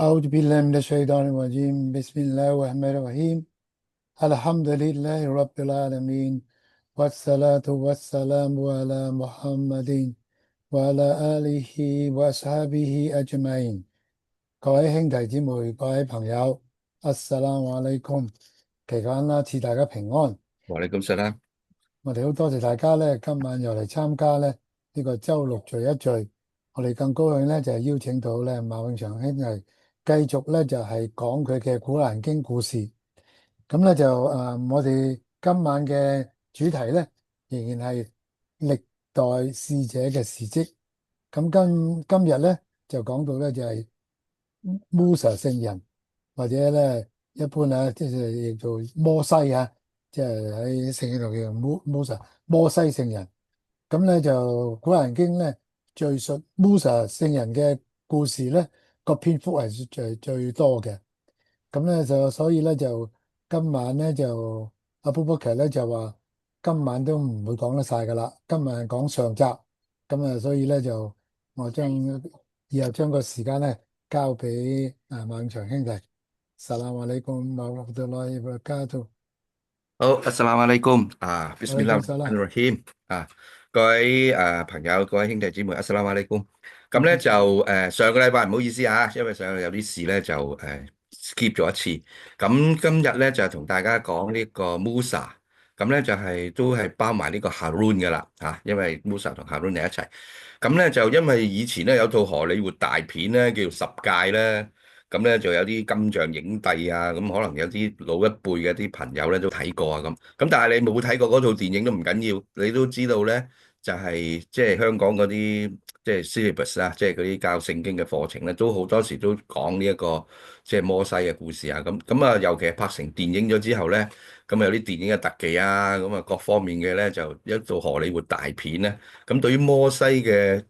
أعوذ بالله من الشيطان الرجيم بسم الله الرحمن الرحيم الحمد لله رب العالمين والصلاة والسلام على محمد وعلى آله وأصحابه أجمعين。各位兄弟姊妹、各位朋友，Assalamu alaikum，期間啦，賜大家平安。我哋咁實啦。我哋好多謝大家咧，今晚又嚟參加咧呢個周六聚一聚。我哋更高興咧，就係邀請到咧馬永祥兄弟繼續咧就係講佢嘅古蘭經故事。咁咧就我哋今晚嘅主題咧仍然係歷代使者嘅事蹟。咁今日咧就講到咧就係 Musa 聖人，或者咧一般即係叫做摩西啊，即係喺聖經度叫做 Musa 摩西聖人。咁咧就古蘭經咧敘述 Musa 聖人嘅故事咧個篇幅係最多嘅。咁咧就所以咧就今晚咧就阿波波奇咧就話今晚都唔會講得晒噶啦，今晚講上集。咁啊所以咧就我以後將個時間咧交俾馬永祥兄弟。Assalamualaikum warahmatullahi wabarakatuh。好，Assalamualaikum 啊Waalaikumsalam。，Bismillahirrahmanirrahim 啊，各位朋友，各位兄弟姊妹，Assalamualaikum。咁咧就上個禮拜唔好意思啊，因為上個有啲事咧就skip 咗一次。咁今日咧就同大家講呢個 Musa，咁咧就都係包埋呢個 Harun 噶啦嚇，因為 Musa 同 Harun 喺一齊。咁咧就因為以前咧有套荷里活大片咧叫《十戒》咧。咁咧就有啲金像影帝啊，咁可能有啲老一輩嘅啲朋友咧都睇過啊，咁但係你冇睇過嗰套電影都唔緊要，你都知道咧就係即係香港嗰啲即係 syllabus 啊，即係嗰啲教聖經嘅課程咧，都好多時都講呢一個即係摩西嘅故事啊，咁啊，尤其係拍成電影咗之後咧，咁有啲電影嘅特技啊，咁啊各方面嘅咧就一做荷里活大片咧，咁對於摩西嘅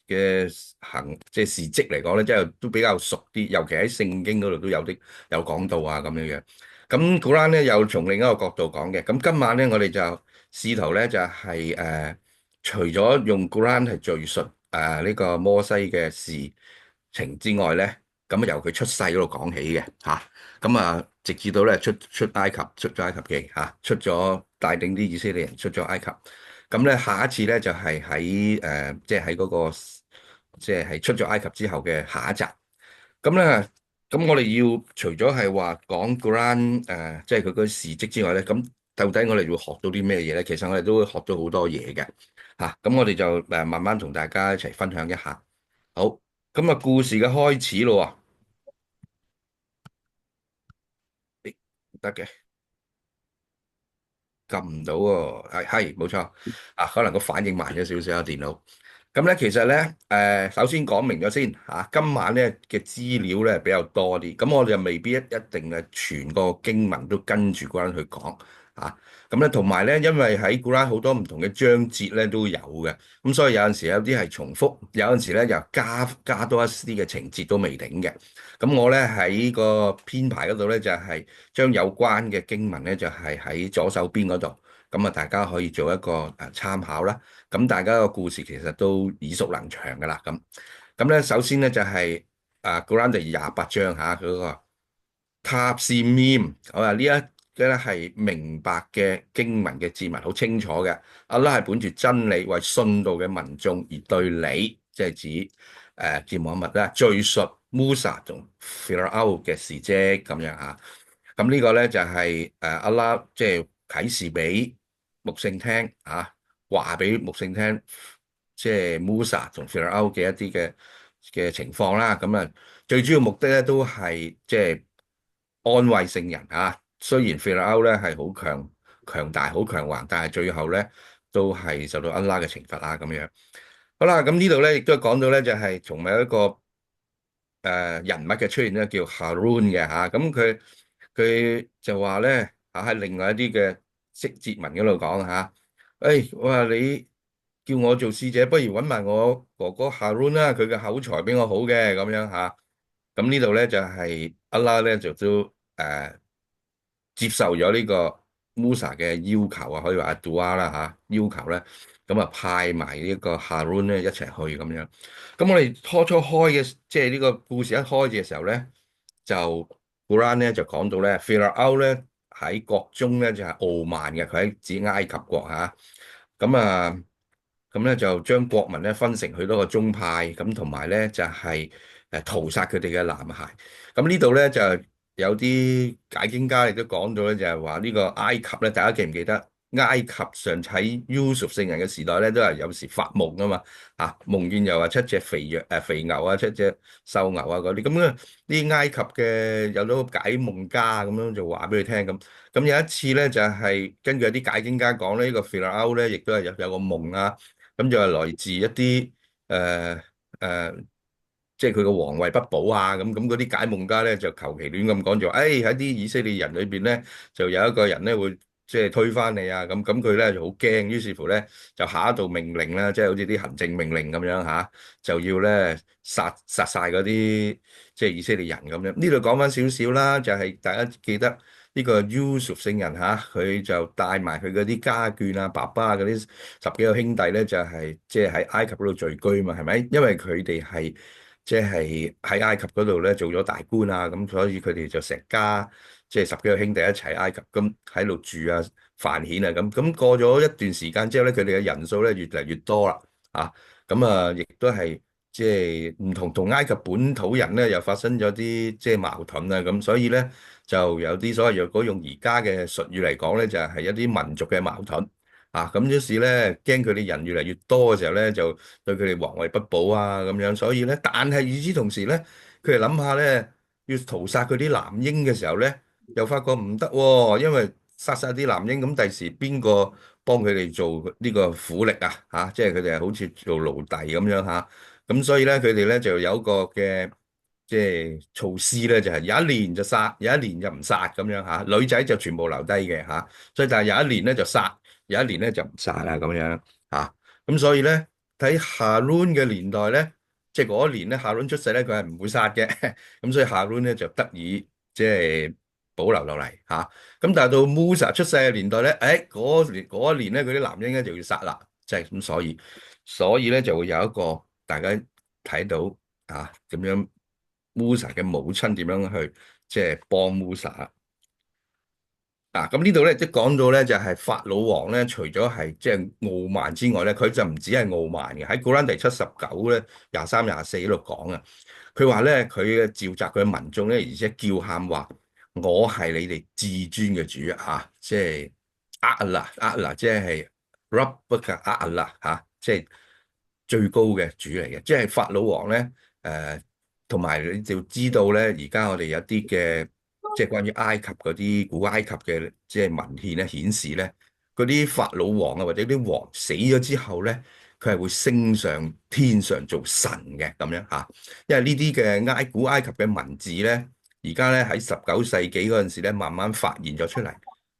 即係事蹟嚟講咧，即係都比較熟啲，尤其喺聖經嗰度都有講到啊咁樣樣。咁古蘭咧又從另一個角度講嘅。咁今晚咧我哋就試圖咧就係除咗用古蘭係敘述呢個摩西嘅事情之外咧，咁啊由佢出世嗰度講起嘅嚇。咁直至到咧出埃及出咗埃及記嚇，出咗帶領啲以色列人出咗埃及。咁咧下一次咧就係即係喺嗰個即係出咗埃及之後嘅下一集。咁咧咁我哋要除咗係話講 Quran 即係佢嗰啲事蹟之外咧，咁到底我哋會學到啲咩嘢咧？其實我哋都會學到好多嘢嘅嚇。咁我哋就慢慢同大家一齊分享一下。好，咁啊故事嘅開始咯喎，唔得嘅，撳唔到喎，係冇錯啊，可能個反應慢咗少少啊電腦。咁咧，其實咧，首先講明咗先嚇，今晚咧嘅資料咧比較多啲，咁我哋就未必一定係全個經文都跟住古蘭去講嚇。咁咧，同埋咧，因為喺古蘭好多唔同嘅章節咧都有嘅，咁所以有陣時有啲係重複，有陣時咧又加多一啲嘅情節都未定嘅。咁我咧喺個編排嗰度咧就係將有關嘅經文咧就係喺左手邊嗰度，咁啊大家可以做一個參考啦。咁大家個故事其實都耳熟能詳噶啦，咁咧首先咧就係古蘭就28章嚇嗰個塔斯面，我話呢一嘅咧係明白嘅經文嘅字文好清楚嘅，阿拉係本住真理為信道嘅民眾而對你，即係指見穆罕默德啦，敘述 Musa 同 Pharaoh 嘅事蹟咁樣嚇。咁呢個咧就係阿拉即係啟示俾穆聖聽嚇。話俾穆聖聽，即係 Musa 同 Pharaoh 嘅一啲嘅情況啦。咁啊，最主要目的咧都係即係安慰聖人啊。雖然 Pharaoh 咧係好強大、好強橫，但係最後咧都係受到安拉嘅懲罰啊。咁樣好啦，咁呢度咧亦都講到咧，就係從某一個人物嘅出現咧，叫 Harun 嘅嚇。咁佢就話咧喺另外一啲嘅節文嗰度講嚇。我話你叫我做使者，不如揾埋我哥哥 Harun 啦，佢嘅口才比我好嘅咁樣嚇。咁呢度咧就係阿拉咧就都接受咗呢個 Musa 嘅要求啊，可以話阿杜阿啦嚇要求咧，咁啊派埋呢個 Harun 咧一齊去咁樣。咁我哋初開嘅即係呢個故事一開嘅時候咧，就 Quran 咧就講到咧 Pharaoh 咧喺國中咧就係傲慢嘅，佢喺指埃及國嚇。咁啊，咁咧就將國民咧分成許多個宗派，咁同埋咧就係屠殺佢哋嘅男孩。咁呢度咧就有啲解經家亦都講到咧，就係話呢個埃及咧，大家記唔記得？埃及上喺 Yusuf 聖人嘅時代咧，都係有時發夢啊嘛，夢見又話七隻肥牛啊，七隻瘦牛啊嗰啲，咁咧啲埃及嘅有咗個解夢家咁樣就話俾佢聽咁。咁有一次咧，就係根據啲解經家講咧，呢個 Pharaoh 咧，亦都係有個夢啊，咁就係來自一啲誒誒，即係佢個皇位不保啊，咁嗰啲解夢家咧就求其亂咁講，就誒喺啲以色列人裏邊咧，就有一個人咧會即係推翻你啊，咁佢咧就好驚，於是乎咧就下一道命令啦，即係好似啲行政命令咁樣嚇，就要咧殺晒嗰啲即係以色列人咁樣。呢度講翻少少啦，就係大家記得。呢個 Yusuf 聖人嚇，佢就帶埋佢嗰啲家眷啊、爸爸嗰啲十幾個兄弟咧，就係即係喺埃及嗰度聚居嘛，係咪？因為佢哋係即係喺埃及嗰度咧做咗大官啊，咁所以佢哋就成家即係十幾個兄弟一齊埃及咁喺度住啊、繁衍啊咁過咗一段時間之後咧，佢哋嘅人數咧越嚟越多啦，咁啊，亦都係即係唔同埃及本土人咧，又發生咗啲即係矛盾啊，咁所以咧。就有啲所謂若果用而家嘅術語嚟講咧，就係一啲民族嘅矛盾咁於是咧驚佢哋人越嚟越多嘅時候咧，就對佢哋皇位不保啊咁樣，所以咧，但係與此同時咧，佢哋諗下咧，要屠殺佢啲男嬰嘅時候咧，又發覺唔得喎，因為殺晒啲男嬰，咁第時邊個幫佢哋做呢個苦力啊？即係佢哋係好似做奴隸咁樣咁所以咧，佢哋咧就有一個嘅。即係措施咧，就係有一年就殺，有一年就唔殺咁樣女仔就全部留低嘅所以但係有一年咧就殺，有一年咧就唔殺啦咁樣咁所以咧睇夏倫嘅年代咧，即係嗰一年咧夏倫出世咧，佢係唔會殺嘅，咁所以夏倫咧就得以即係保留落嚟咁但係到 Musa 出世嘅年代咧，嗰一年咧，嗰啲男嬰咧就要殺啦，即係咁所以咧就會有一個大家睇到咁樣。Musa 嘅母親點樣去即係幫 Musa 咁呢度咧即係講到咧就係法老王咧，除咗係即係傲慢之外咧，佢就唔止係傲慢嘅。喺古蘭第79咧23、24呢度講啊，佢話咧佢嘅召集佢嘅民眾咧，而且叫喊話我係你哋至尊嘅主即係 Allah 即係 Rabbaka Allah 即係最高嘅主嚟嘅，即係法老王咧同埋你就知道咧，而家我哋有啲嘅即係關於埃及嗰啲古埃及嘅即係文獻咧顯示咧，嗰啲法老王啊或者啲王死咗之後咧，佢係會升上天上做神嘅咁樣因為呢啲嘅古埃及嘅文字咧，而家咧喺19世紀嗰陣時咧慢慢發現咗出嚟。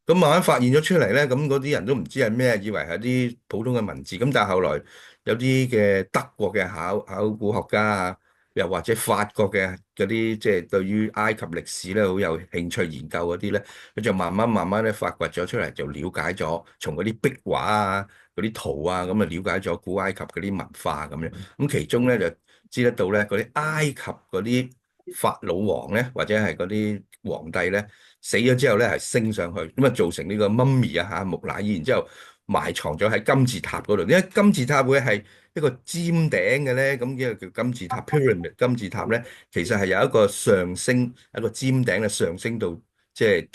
咁慢慢發現咗出嚟咧，咁嗰啲人都唔知係咩，以為係啲普通嘅文字。咁但係後來有啲嘅德國嘅考古學家又或者法國嘅嗰啲即係對於埃及歷史咧好有興趣研究嗰啲咧，佢就慢慢咧發掘咗出嚟，就了解咗從嗰啲壁畫嗰啲圖咁啊了解咗古埃及嗰啲文化咁樣。咁其中咧就知得到咧嗰啲埃及嗰啲法老王咧，或者係嗰啲皇帝咧。死咗之後咧，係升上去，咁啊造成呢個 mummy 木乃伊，然之後埋藏咗喺金字塔嗰度。點解金字塔會係一個尖頂嘅咧？咁叫金字塔 pyramid。金字塔咧，其實係有一個上升，一個尖頂咧上升到即係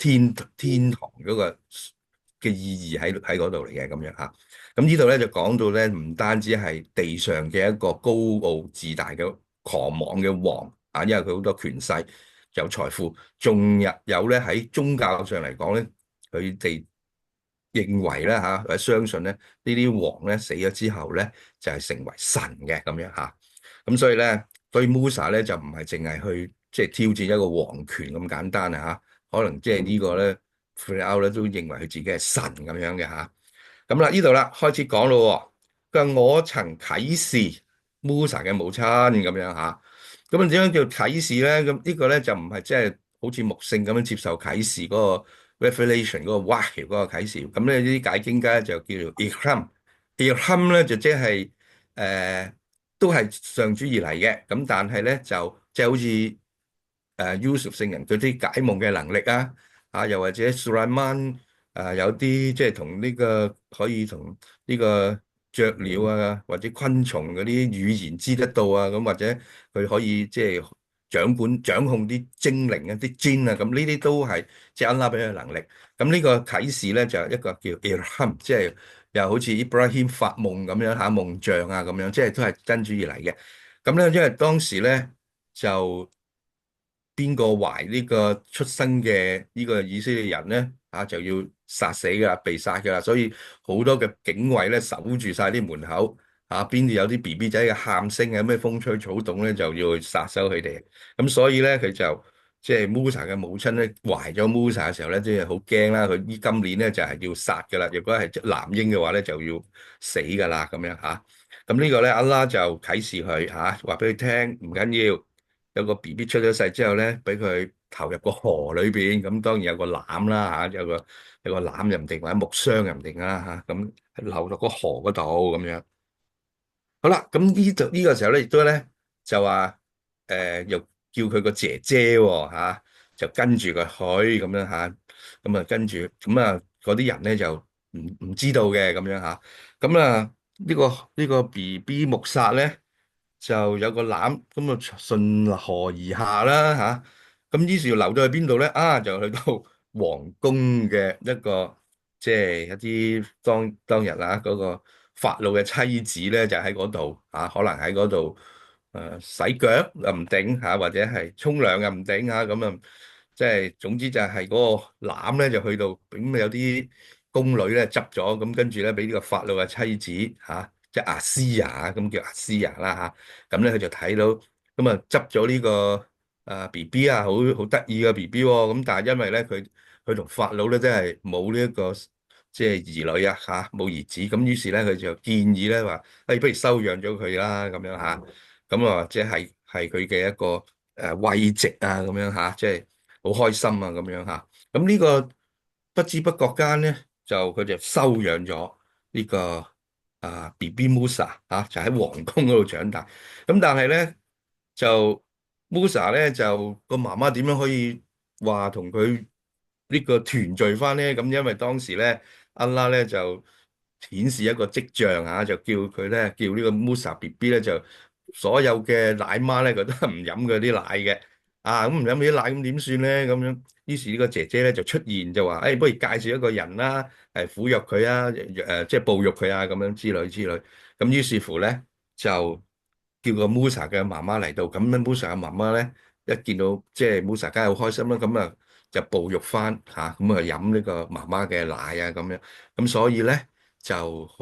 天堂嗰個嘅意義喺嗰度嚟嘅咁樣嚇。咁呢度咧就講到咧，唔單止係地上嘅一個高傲自大嘅狂妄嘅王因為佢好多權勢。有財富，仲有咧喺宗教上嚟講咧，佢哋認為咧或者相信咧呢啲王咧死咗之後咧就係成為神嘅咁樣咁所以咧對 Musa 咧就唔係淨係去即係挑戰一個王權咁簡單可能即係呢個咧 Pharaoh 咧都認為佢自己係神咁樣嘅咁啦，呢度啦開始講咯，佢話我曾啟示 Musa 嘅母親咁樣咁啊點樣叫啟示咧？咁呢個咧就唔係即係好似木聖咁樣接受啟示嗰個 Revelation 嗰個 Wahyu 嗰個啟示。咁咧呢啲解經家就叫做 Ilham 咧就即係都係上主而嚟嘅。咁但係咧就即係好似Yusuf 聖人佢啲解夢嘅能力啊，又或者 Sulaiman 有啲即係同呢個可以同呢個雀鳥啊或者昆蟲嗰啲語言知得到啊，咁或者佢可以即係掌控啲精靈啊、啲 jinn 啊，咁呢啲都係即係安拉俾佢嘅能力。咁呢個啟示咧就一個叫 Ilham，即係又好似 Ibrahim 發夢咁樣嚇夢象啊咁樣，即係都係真主而嚟嘅。咁咧因為當時咧就邊個懷呢個出生嘅呢個以色列人咧就要殺死噶啦，被殺噶啦，所以好多嘅警衛咧守住晒啲門口邊度有啲 BB 仔嘅喊聲啊，咩風吹草動咧就要去殺收佢哋。咁所以咧佢就即係 Musa 嘅母親咧懷咗 Musa 嘅時候咧，即係好驚啦。佢今年咧就係要殺噶啦，如果係男嬰嘅話咧就要死噶啦咁樣吓。咁呢個咧阿拉就啟示佢話俾佢聽唔緊要。有個 BB 出咗世之後咧，俾佢投入個河裏邊，咁當然有個籃啦有個籃又唔定，或者木箱又唔定啦咁流落個河嗰度咁樣。好啦，咁呢個時候咧，亦都咧就話又叫佢個姐姐喎就跟住佢去咁樣咁啊跟住咁啊嗰啲人咧就唔知道嘅咁樣咁啊呢個 BB 木撒咧。就有個籃咁啊，順河而下啦咁於是要流到去邊度咧？就去到皇宮嘅一個即係一啲當日嗰個法老嘅妻子咧，就喺嗰度可能喺嗰度洗腳又唔定或者係沖涼又唔定咁啊，即係總之就係嗰個籃咧就去到咁有啲宮女咧執咗，咁跟住咧俾呢個法老嘅妻子即係亞斯亞咁叫亞斯亞啦咁咧佢就睇到咁啊執咗呢個BB好得意嘅 BB 喎，咁但係因為咧佢同法老咧真係冇呢一個即係兒女冇兒子，咁於是咧佢就建議咧話，不如收養咗佢啦咁樣咁即係佢嘅一個慰藉咁樣即係好開心啊咁樣咁呢個不知不覺間咧佢就收養咗呢個。BB Musa 就喺皇宮嗰度長大，咁但係咧就 Musa 咧就個媽媽點樣可以話同佢呢個團聚翻咧？咁因為當時咧安拉咧就顯示一個跡象就叫佢咧叫呢個 Musa BB 咧就所有嘅奶媽咧佢都係唔飲嗰啲奶嘅，咁唔飲嗰啲奶咁點算咧？咁樣於是呢個姐姐咧就出現就話，不如介紹一個人啦。撫育佢即係哺育佢咁樣之類之類。咁於是乎咧，就叫個 Musa 嘅媽媽嚟到。咁樣 Musa 嘅媽媽咧，一見到即係 Musa，梗係好開心啦。咁啊，就哺育翻咁啊飲呢個媽媽嘅奶咁樣。咁所以咧就好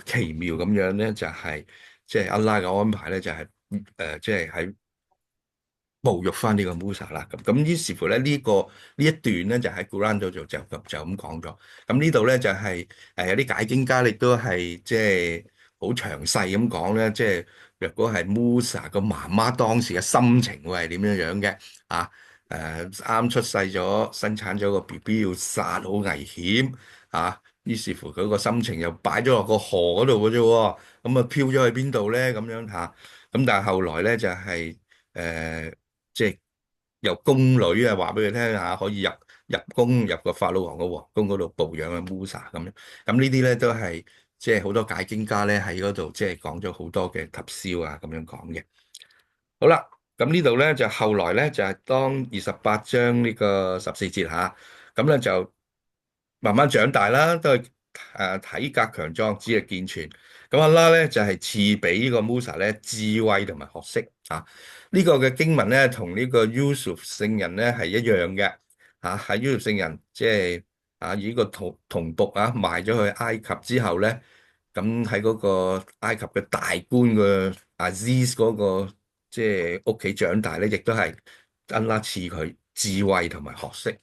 奇妙咁樣咧，就係即係阿拉嘅安排咧，就係即係喺侮辱翻呢個 Musa 啦，咁於是乎咧呢一段咧就喺 Quran 度就咁講咗。咁呢度咧就係有啲解經家亦都係即係好詳細咁講咧，即係若果係 Musa 個媽媽當時嘅心情會係點樣樣嘅啱出世咗生產咗個 BB 要殺好危險於是乎佢個心情又擺咗落個河嗰度嘅啫喎，咁啊飄咗去邊度咧咁樣咁但係後來咧就係即係由宮女話俾佢聽可以入宮入個法老王個皇宮嗰度哺養Musa 咁樣。咁呢啲咧都係即係好多解經家咧喺嗰度即係講咗好多嘅及燒咁樣講嘅。好啦，咁呢度咧就後來咧就係當28章呢個14節咁咧就慢慢長大啦，都係體格強壯，智力健全。咁阿拉咧就係賜俾呢個 Musa 咧智慧同埋學識呢個嘅經文咧同呢個 Yusuf 聖人咧係一樣嘅喺 Yusuf 聖人即係以呢個銅僕賣咗去埃及之後咧，咁喺嗰個埃及嘅大官嘅Aziz 嗰個即係屋企長大咧，亦都係安拉賜佢智慧同埋學識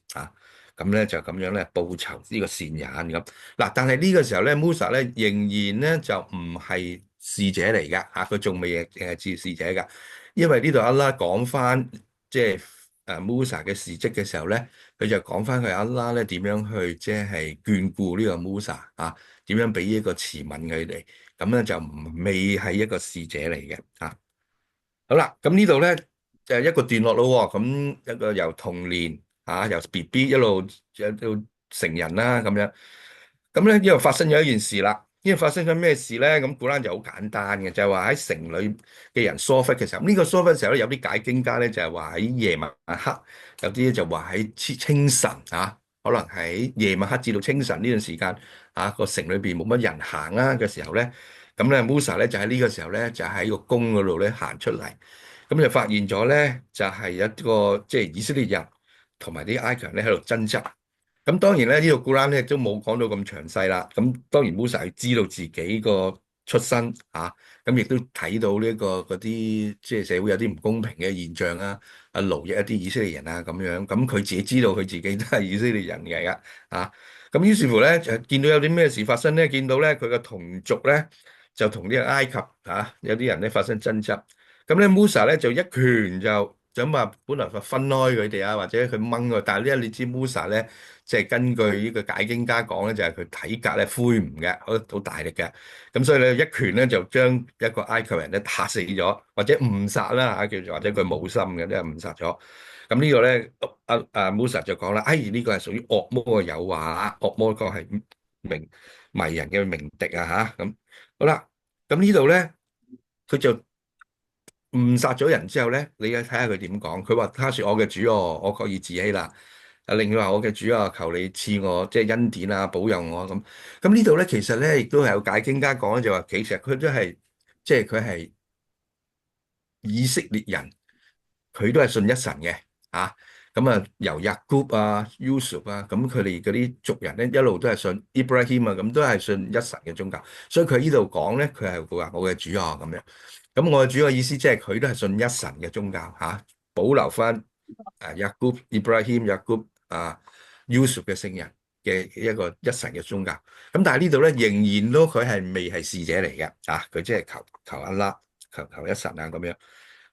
咁咧就咁樣咧報酬呢個善人咁嗱。但係呢個時候咧，Musa 咧仍然咧就唔係使者嚟噶佢仲未係使者噶因為呢度安拉講翻即係 Musa 嘅事蹟嘅時候咧，佢就講翻佢阿拉咧點樣去即係眷顧呢個 Musa 啊，點樣俾呢個慈憫佢哋，咁咧就未係一個使者嚟嘅啊。好啦，咁呢度咧就一個段落咯喎，咁一個由童年由 BB 一路成人啦咁樣，咁咧呢度發生咗一件事啦。呢度發生咗咩事咧？咁古蘭就好簡單嘅，就係話喺城裏嘅人疏忽嘅時候，呢個疏忽嘅時候咧，有啲解經家咧就係話喺夜晚黑，有啲咧就話喺清晨可能喺夜晚黑至到清晨呢段時間個城裏邊冇乜人行啦嘅時候咧。咁咧，Musa 咧就喺呢個時候咧，就喺個宮嗰度咧行出嚟，咁就發現咗咧，就係一個即係以色列人同埋啲埃及人咧喺度爭執。咁當然咧，呢個古蘭咧都冇講到咁詳細啦。咁當然 Musa 係知道自己個出身咁亦都睇到呢個嗰啲即係社會有啲唔公平嘅現象奴役一啲以色列人咁樣。咁佢自己知道佢自己都係以色列人嚟噶咁於是乎咧，就見到有啲咩事發生咧？見到咧佢嘅同族咧。就同呢個埃及有啲人咧發生爭執，咁咧 Musa 咧就一拳就咁話，本來分開佢哋或者佢掹佢，但係呢你知 Musa 咧，即係根據呢個解經家講咧，就係佢體格咧魁梧嘅，好大力嘅，咁所以咧一拳咧就將一個埃及人咧打死咗，或者誤殺啦叫做，或者佢冇心嘅，都係誤殺咗。咁呢個咧，Musa 就講啦，呢個係屬於惡魔嘅誘惑，惡魔個係迷人嘅鳴笛咁。好啦，咁呢度咧，佢就誤殺咗人之後咧，你睇下佢點講。佢話：他說我嘅主我確已自欺啦。另外話我嘅主求你賜我即係恩典保佑我咁。咁呢度咧，其實咧亦都係有解經家講就話，其實佢都係即係佢係以色列人，佢都係信一神嘅咁由雅各Yusuf 咁佢哋嗰啲族人咧一路都係信 Ibrahim 咁都係信一神嘅宗教。所以佢呢度講咧，佢係話我嘅主咁樣。咁我嘅主嘅意思即係佢都係信一神嘅宗教保留翻雅各、Ibrahim、雅各Yusuf 嘅聖人嘅一個一神嘅宗教。咁但係呢度咧仍然都佢係未係使者嚟嘅佢即係求安拉、求一神咁樣。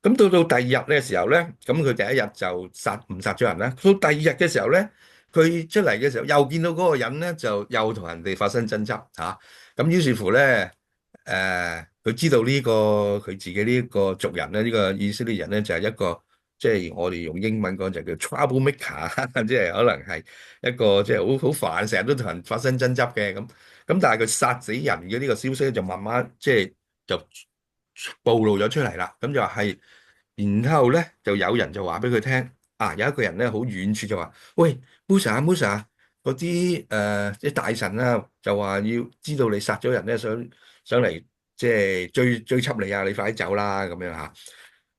咁到第二日嘅時候咧，咁佢第一日就誤殺咗人啦。到第二日嘅時候咧，佢出嚟嘅時候又見到嗰個人咧，就又同人哋發生爭執咁於是乎咧，佢知道呢個佢自己呢個族人咧，呢個以色列人咧就係一個即係我哋用英文講就叫 trouble maker，即係可能係一個即係好煩，成日都同人發生爭執嘅咁。咁但係佢殺死人嘅呢個消息咧，就慢慢即係就暴露咗出嚟啦。咁就係，然後咧就有人就話俾佢聽有一個人咧好遠處就話：喂，Musa 嗰啲啲大臣就話要知道你殺咗人咧，上嚟即係追緝你你快啲走啦咁樣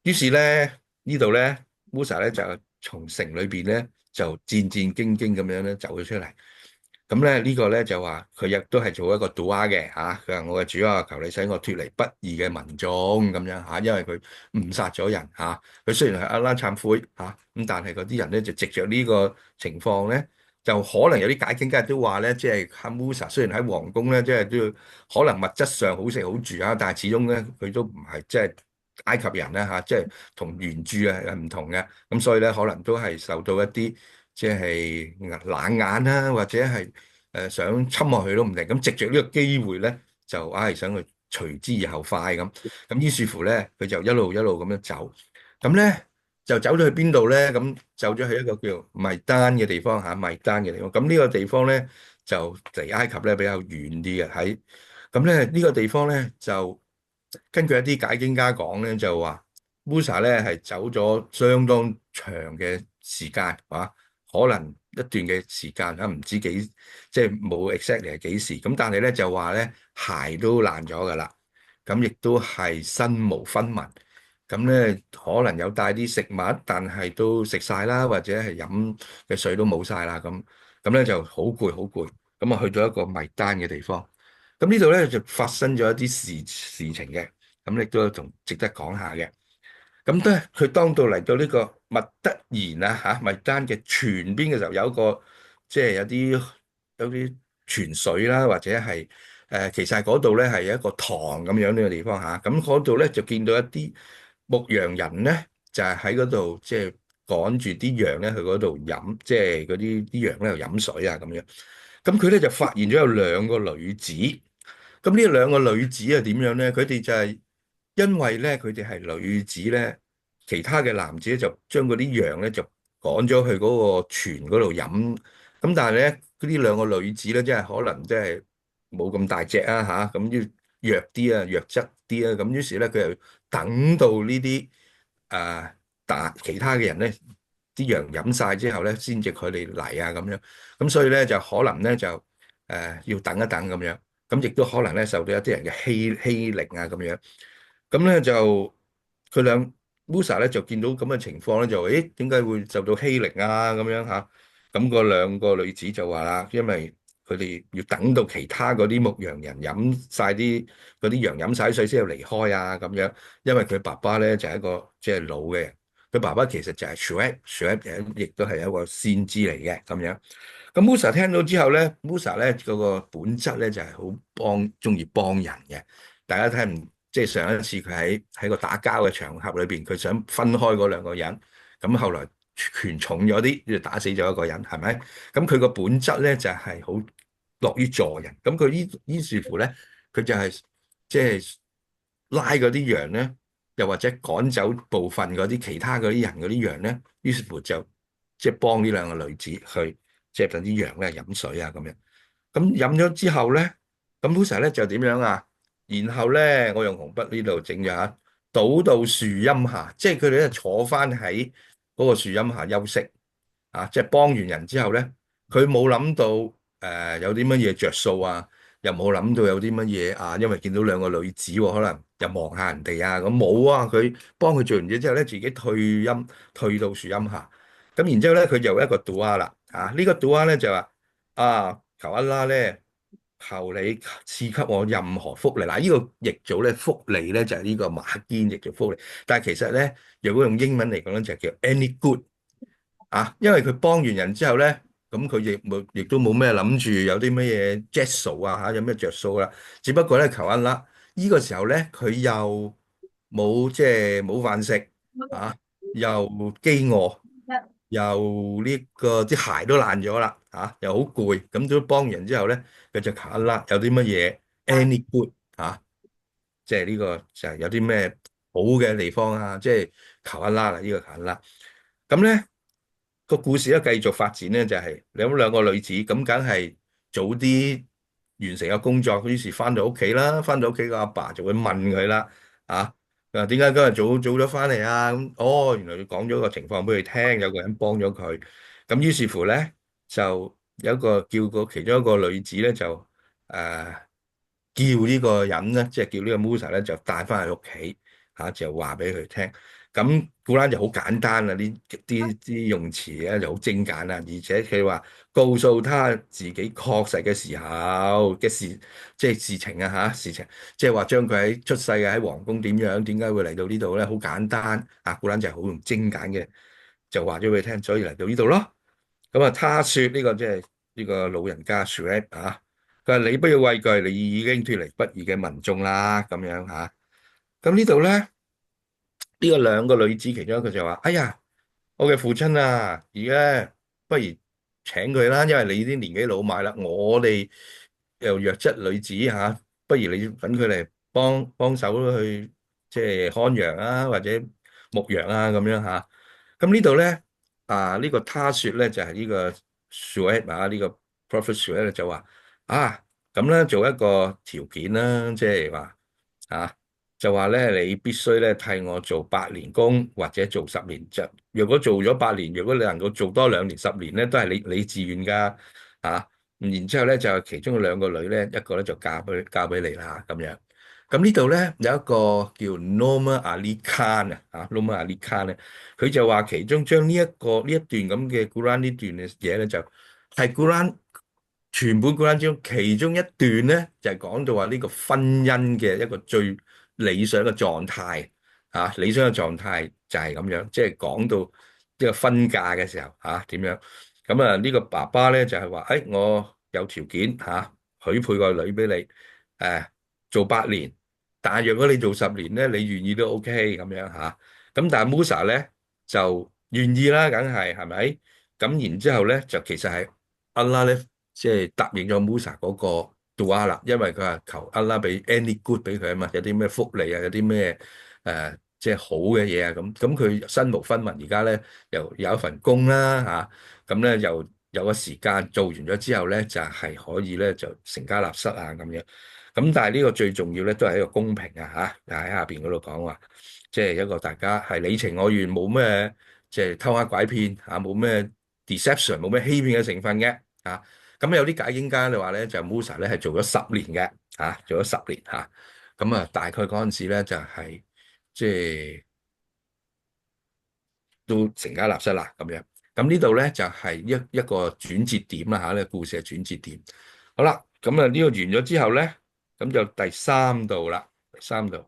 於是咧呢度咧 Musa 咧就從城裏邊咧就戰戰兢兢咁樣咧走咗出嚟。咁咧呢個咧就話佢亦都係做一個 dua 嘅佢話我嘅主求你使我脫離不義嘅民眾咁樣因為佢誤殺咗人佢雖然係阿拉懺悔咁但係嗰啲人咧就藉着呢個情況咧，就可能有啲解經家都話咧，即係哈穆薩雖然喺皇宮咧，即係都要可能物質上好食好住但係始終咧佢都唔係即係埃及人咧即係同原著係唔同嘅，咁所以咧可能都係受到一啲即係冷眼或者係想侵落去都唔定。咁藉着呢個機會咧，就想去隨之而後快咁於是乎咧，佢就一路一路咁樣走，咁咧就走咗去邊度咧？咁走咗去一個叫米丹嘅地方米丹嘅地方。咁呢個地方咧就離埃及咧比較遠啲嘅，咁咧呢個地方咧就根據一啲解經家講咧，就話 Musa 咧係走咗相當長嘅時間可能一段嘅時間唔知幾，即係冇 exactly 係幾時。咁但係咧就話咧鞋都爛咗噶啦，咁亦都係身無分文。咁咧可能有帶啲食物，但係都食晒啦，或者係飲嘅水都冇晒啦。咁咧就好攰好攰。咁去到一個米丹嘅地方。咁呢度咧就發生咗一啲事情嘅，咁亦都同值得講下嘅。咁咧，佢當到嚟到呢個密德言米丹嘅泉邊嘅時候，有一個即係有啲泉水啦，或者係其實係嗰度咧係一個塘咁樣呢個地方咁嗰度咧就見到一啲牧羊人咧，就係喺嗰度即係趕住啲羊咧去嗰度飲，即係嗰啲羊咧又飲水啊咁樣。咁佢咧就發現咗有兩個女子。咁呢兩個女子係點樣咧？佢哋就係因為咧佢哋係女子咧，其他嘅男子咧就將嗰啲羊咧就趕咗去嗰個泉嗰度飲。咁但係咧嗰啲兩個女子咧，即係可能即係冇咁大隻啊吓，咁要弱啲啊，弱質啲啊。咁於是咧佢又等到呢啲其他嘅人咧，啲羊飲晒之後咧，先至佢哋嚟啊咁樣。咁所以咧就可能咧就要等一等咁樣。咁亦都可能咧受到一啲人嘅欺凌啊咁樣。咁咧就佢兩 Musa 咧就見到咁嘅情況咧，就誒點解會受到欺凌啊咁樣嚇？咁個兩個女子就話啦，因為佢哋要等到其他嗰啲牧羊人飲晒嗰啲羊飲晒水先要離開啊咁樣。因為佢爸爸咧就係一個即係老嘅人，佢爸爸其實就係 Shuaib 亦都係一個先知嚟嘅咁樣。咁 Musa 聽到之後咧，Musa 咧嗰個本質咧就係好中意幫人嘅。大家睇唔即係上一次佢喺個打交嘅場合裏邊，佢想分開嗰兩個人，咁後來權重咗啲，就打死咗一個人，係咪？咁佢個本質咧就係好樂於助人。咁佢於是乎咧，佢就係即係拉嗰啲羊咧，又或者趕走部分嗰啲其他嗰啲人嗰啲羊咧，於是乎就即係幫呢兩個女子去。即係等啲羊咧飲水啊咁樣，咁飲咗之後咧，咁 Musa 咧就點樣啊？然後咧，我用紅筆呢度整咗下，倒到樹蔭下，即係佢哋咧坐翻喺嗰個樹蔭下休息啊！即係幫完人之後咧，佢冇諗到有啲乜嘢着數啊，又冇諗到有啲乜嘢啊，因為見到兩個女子喎，可能又望下人哋啊，咁冇啊！佢幫佢做完嘢之後咧，自己退到樹蔭下。咁然之後咧，佢就有一個 dua 啦，呢個 dua 咧就話求安拉咧，求你賜給我任何福利。嗱，呢個譯做咧福利咧就係呢個馬堅譯做福利，但係其實咧，如果用英文嚟講咧，就叫 any good 因為佢幫完人之後咧，咁佢亦都冇咩諗住有啲乜嘢 gesso 有咩着數啦，只不過咧求安拉，呢個時候咧佢又冇即係冇飯食又飢餓。又呢個啲鞋都爛咗啦，又好攰，咁都幫完之後咧，佢就求一啦，有啲乜嘢 any good 即係呢個就係有啲咩好嘅地方啊，即係求一啦啦，呢個求一啦。咁咧個故事咧繼續發展咧，就係有兩個女子，咁梗係早啲完成個工作，於是翻到屋企啦，翻到屋企個阿爸就會問佢啦，佢話點解今日早咗翻嚟啊？咁哦，原來佢講咗個情況俾佢聽，有個人幫咗佢。咁於是乎咧，就有一個叫個其中一個女子咧，就叫呢個人咧，即係叫呢個 Musa 咧，就帶翻去屋企就話俾佢聽。咁古蘭就好簡單啦，啲用詞咧就好精簡啦，而且佢話告訴他自己確實嘅時候嘅事，即係事情事情，即係話將佢喺出世喺皇宮點樣，點解會嚟到呢度咧？好簡單古蘭就係好用精簡嘅，就話咗俾佢聽，所以嚟到呢度咯。咁他說呢個即係呢個老人家 Shuaib 佢話你不要畏懼，你已經脫離不義嘅民眾啦，咁樣咁呢度咧。呢個兩個女子其中一個就話：哎呀，我嘅父親啊，而家不如請佢啦，因為你啲年紀老邁啦，我哋又弱質女子不如你揾佢嚟幫手去即係看羊或者牧羊咁樣咁呢度咧呢個他說咧就係呢個 Shuaib 呢個 Prophet Shuaib 就話咁咧做一個條件啦，即係話就話咧，你必須咧替我做8年工，或者做10年。如果做咗8年，如果你能夠做多2年、10年咧，都係你自願噶然之後咧，就其中兩個女咧，一個咧就嫁俾你啦咁樣。咁呢度咧有一個叫 Noor Ali Khan Noor Ali Khan 咧，佢就話其中將呢一段咁嘅古蘭呢段嘅嘢咧，就係古蘭全本古蘭之中其中一段咧，就係講到話呢個婚姻嘅一個最理想嘅狀態理想嘅狀態就係咁樣，即係講到呢個婚嫁嘅時候點樣咁呢個爸爸咧就係話我有條件許配個女俾你做8年，但係如果你做10年咧，你願意都 OK 咁樣咁但係 Musa 咧就願意啦，梗係咪？咁然之後咧，就其實係安拉咧，即係答應咗 Musa 嗰個 dua 啦，因為佢話求安拉俾 any good 俾佢啊嘛，有啲咩福利啊，有啲咩即係好嘅嘢啊，咁佢身無分文，而家咧又有一份工啦嚇，咁咧又有個時間做完咗之後咧，就係可以咧就成家立室啊咁樣。咁但係呢個最重要咧，都係一個公平啊嚇，喺下邊嗰度講話。即係一個大家係你情我願，冇咩即係偷呃拐騙嚇，冇咩 deception，冇咩欺騙嘅成分嘅嚇。咁有啲解經家你話咧，就 Musa 咧係做咗10年嘅嚇，做咗十年嚇。咁啊，大概嗰陣時咧就係即係都成家立室啦咁樣。咁呢度咧就係一個轉折點啦嚇，呢個故事嘅轉折點。好啦，咁啊呢個完咗之後咧，咁就第三度啦，第三度。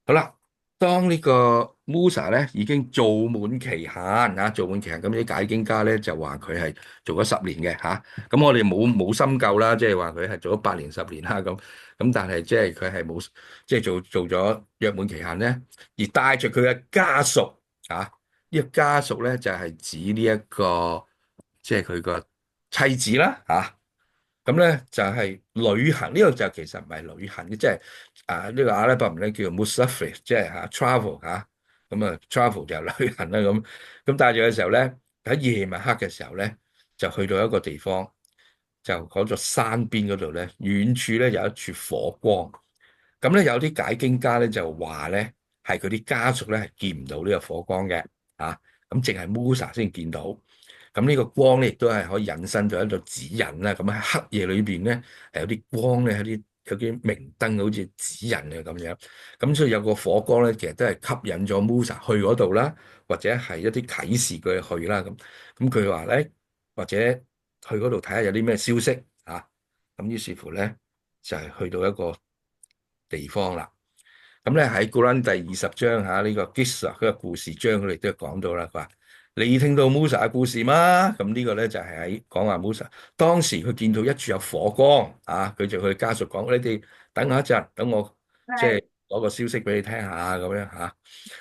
好啦，當呢個 Musa 咧已經做滿期限嚇，做滿期限，咁啲解經家咧就話佢係做咗十年嘅嚇，咁我哋冇深究啦，即係話佢係做咗8年10年啦咁但係即係佢係冇即係做咗約滿期限咧，而帶着佢嘅家屬嚇，呢個家屬咧就係指呢一個即係佢個妻子啦嚇。咁咧就係旅行，呢個就其實唔係旅行嘅，即係呢個阿拉伯文咧叫 Musafir，即係travel 咁啊 travel 就係旅行啦咁帶住嘅時候咧，喺夜晚黑嘅時候咧，就去到一個地方，就嗰座山邊嗰度咧，遠處咧有一處火光，咁咧有啲解經家咧就話咧係佢啲家屬咧係見唔到呢個火光嘅，咁淨係 Musa 先見到。咁呢個光咧，亦都係可以引申咗一個指引啦。咁喺黑夜裏邊咧，係有啲光咧，有啲明燈，好似指引嘅咁樣。咁所以有個火光咧，其實都係吸引咗 Musa 去嗰度啦，或者係一啲啟示佢去啦。咁佢話咧，或者去嗰度睇下有啲咩消息啊。咁於是乎咧，就係去到一個地方啦。咁咧喺古蘭第20章呢個 Gisa 嗰個故事章，佢哋都講到啦。佢話：你聽到 Musa 嘅故事嗎？咁呢個咧就係喺講話 Musa 當時佢見到一處有火光佢就去家屬講：你哋等我一陣，等我即係攞個消息俾你聽下咁樣嚇。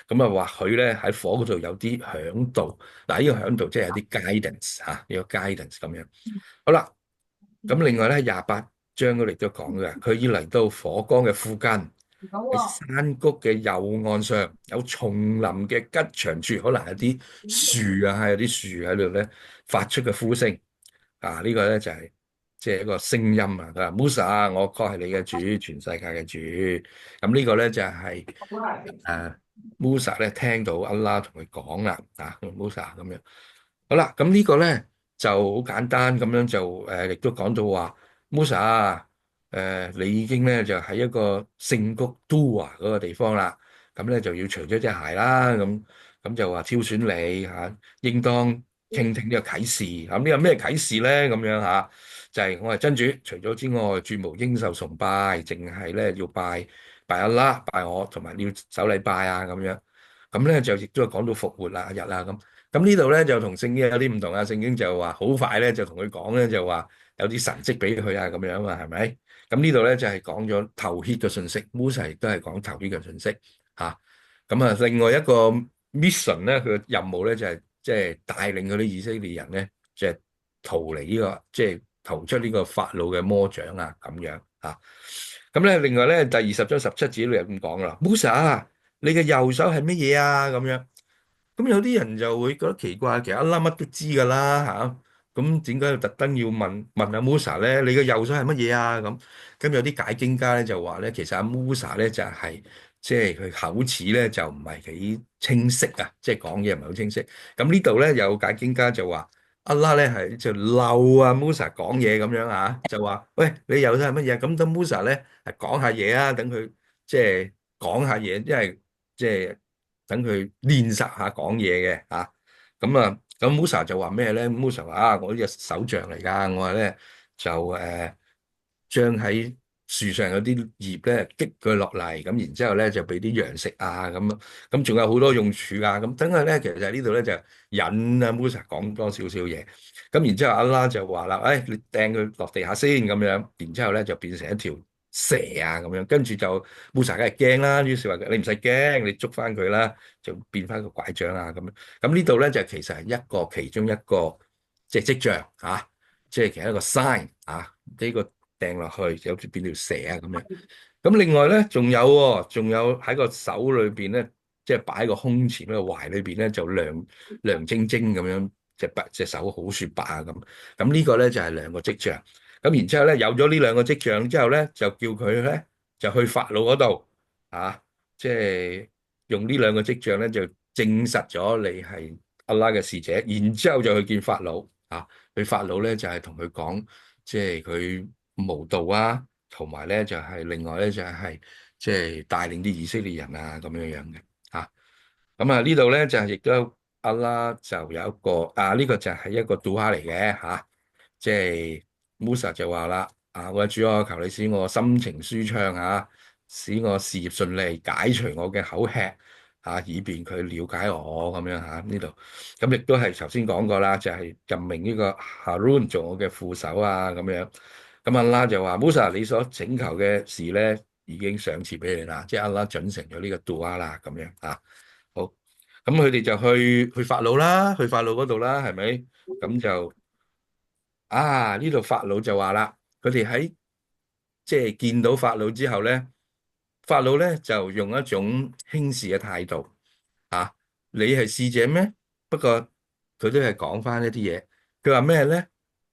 咁啊，或許咧喺火嗰度有啲響度，嗱呢個響度即係有啲 guidance 呢個 guidance 咁樣。好啦，咁另外咧28章嗰度亦都講嘅，佢要嚟到火光嘅附近。喺山谷嘅右岸上有叢林嘅吉祥處，可能有啲樹有啲樹喺度咧發出嘅呼聲呢個咧就係即係一個聲音啊！佢話 Musa，我確係你嘅主，全世界嘅主。咁呢個咧就係誒 Musa 咧聽到安拉同佢講啦Musa 咁樣。好啦，咁呢個咧就好簡單咁樣就亦都講到話 Musa。你已經咧就喺一個聖谷都華嗰個地方啦，咁咧就要除咗隻鞋啦，咁就話挑選你應當傾聽呢個啟示。咁呢個咩啟示咧？咁樣就係我係真主，除咗之外，絕無應受崇拜，淨係咧要拜阿拉，拜我，同埋要守禮拜咁樣。咁咧就亦都係講到復活日啦咁。咁呢度咧就同聖經有啲唔同啊，聖經就話好快咧就同佢講咧就話有啲神蹟俾佢咁樣啊，係咪？咁呢度咧就係講咗頭血嘅信息，Musa 亦都係講頭血嘅信息咁另外一個 mission 咧，佢嘅任務咧就係即係帶領嗰啲以色列人咧，就係逃離呢個即係逃出呢個法老嘅魔掌咁樣咁咧，另外咧第20章17節又咁講啦，Musa，你嘅右手係乜嘢咁樣？咁有啲人就會覺得奇怪，其實阿拉乜都知噶啦咁點解要特登要問阿 Musa 咧？你嘅右手係乜嘢咁有啲解經家咧就話咧，其實阿 Musa 咧就係即係佢口齒咧就唔係幾清晰即係講嘢唔係好清晰。咁呢度咧有解經家就話阿拉咧係就漏Musa 講嘢咁樣就話喂，你右手係乜嘢？咁等 Musa 咧係講下嘢等佢即係講下嘢，因為即係等佢練習下講嘢嘅咁 Musa 就話咩咧？Musa 話我呢隻手杖嚟㗎，我話咧就將喺樹上有啲葉咧擊佢落嚟，咁然之後咧就俾啲羊食咁仲有好多用處咁等佢咧，其實呢度咧就引Musa 講多少少嘢，咁然之後阿拉就話啦，你掟佢落地下先咁樣，然之後咧就變成一條蛇啊咁樣，跟住就 Musa 梗係驚啦，於是話你唔使驚，你捉翻佢啦，就變翻個拐杖啊咁樣。咁呢度咧就其實係其中一個即係跡象啊，即係其實一個 sign 啊，呢個掟落去就好似變條蛇啊咁樣。咁另外咧仲有喎，仲有喺個手裏邊咧，即係擺喺個胸前個懷裏邊咧就亮亮晶晶咁樣，隻手好雪白啊咁。咁呢個咧就係兩個跡象。咁然之後咧，有咗呢兩個跡象之後咧，就叫佢咧就去法老嗰度啊，即係用呢兩個跡象咧就證實咗你係阿拉嘅使者，然之後就去見法老啊，去法老咧就係同佢講，即係佢無道啊，同埋咧就係另外咧就係即係帶領啲以色列人啊咁樣樣嘅啊。咁啊呢度咧就係亦都阿拉就有一個呢個就係一個杜哈嚟嘅嚇。即係 Musa 就話啦，我嘅主啊，求你使我心情舒暢啊，使我事業順利，解除我嘅口吃以便佢了解我咁樣呢度。咁亦都係頭先講過啦，就係任命呢個 Harun 做我嘅副手啊咁樣。咁阿拉就話 Musa，你所請求嘅事咧已經賞賜俾你啦，即係阿拉準成咗呢個 dua 啦咁樣啊。好，咁佢哋就去法老啦，去法老嗰度啦，係咪？咁就。呢度法老就話啦，佢哋喺即係見到法老之後咧，法老咧就用一種輕視嘅態度你係使者咩？不過佢都係講翻一啲嘢。佢話咩咧？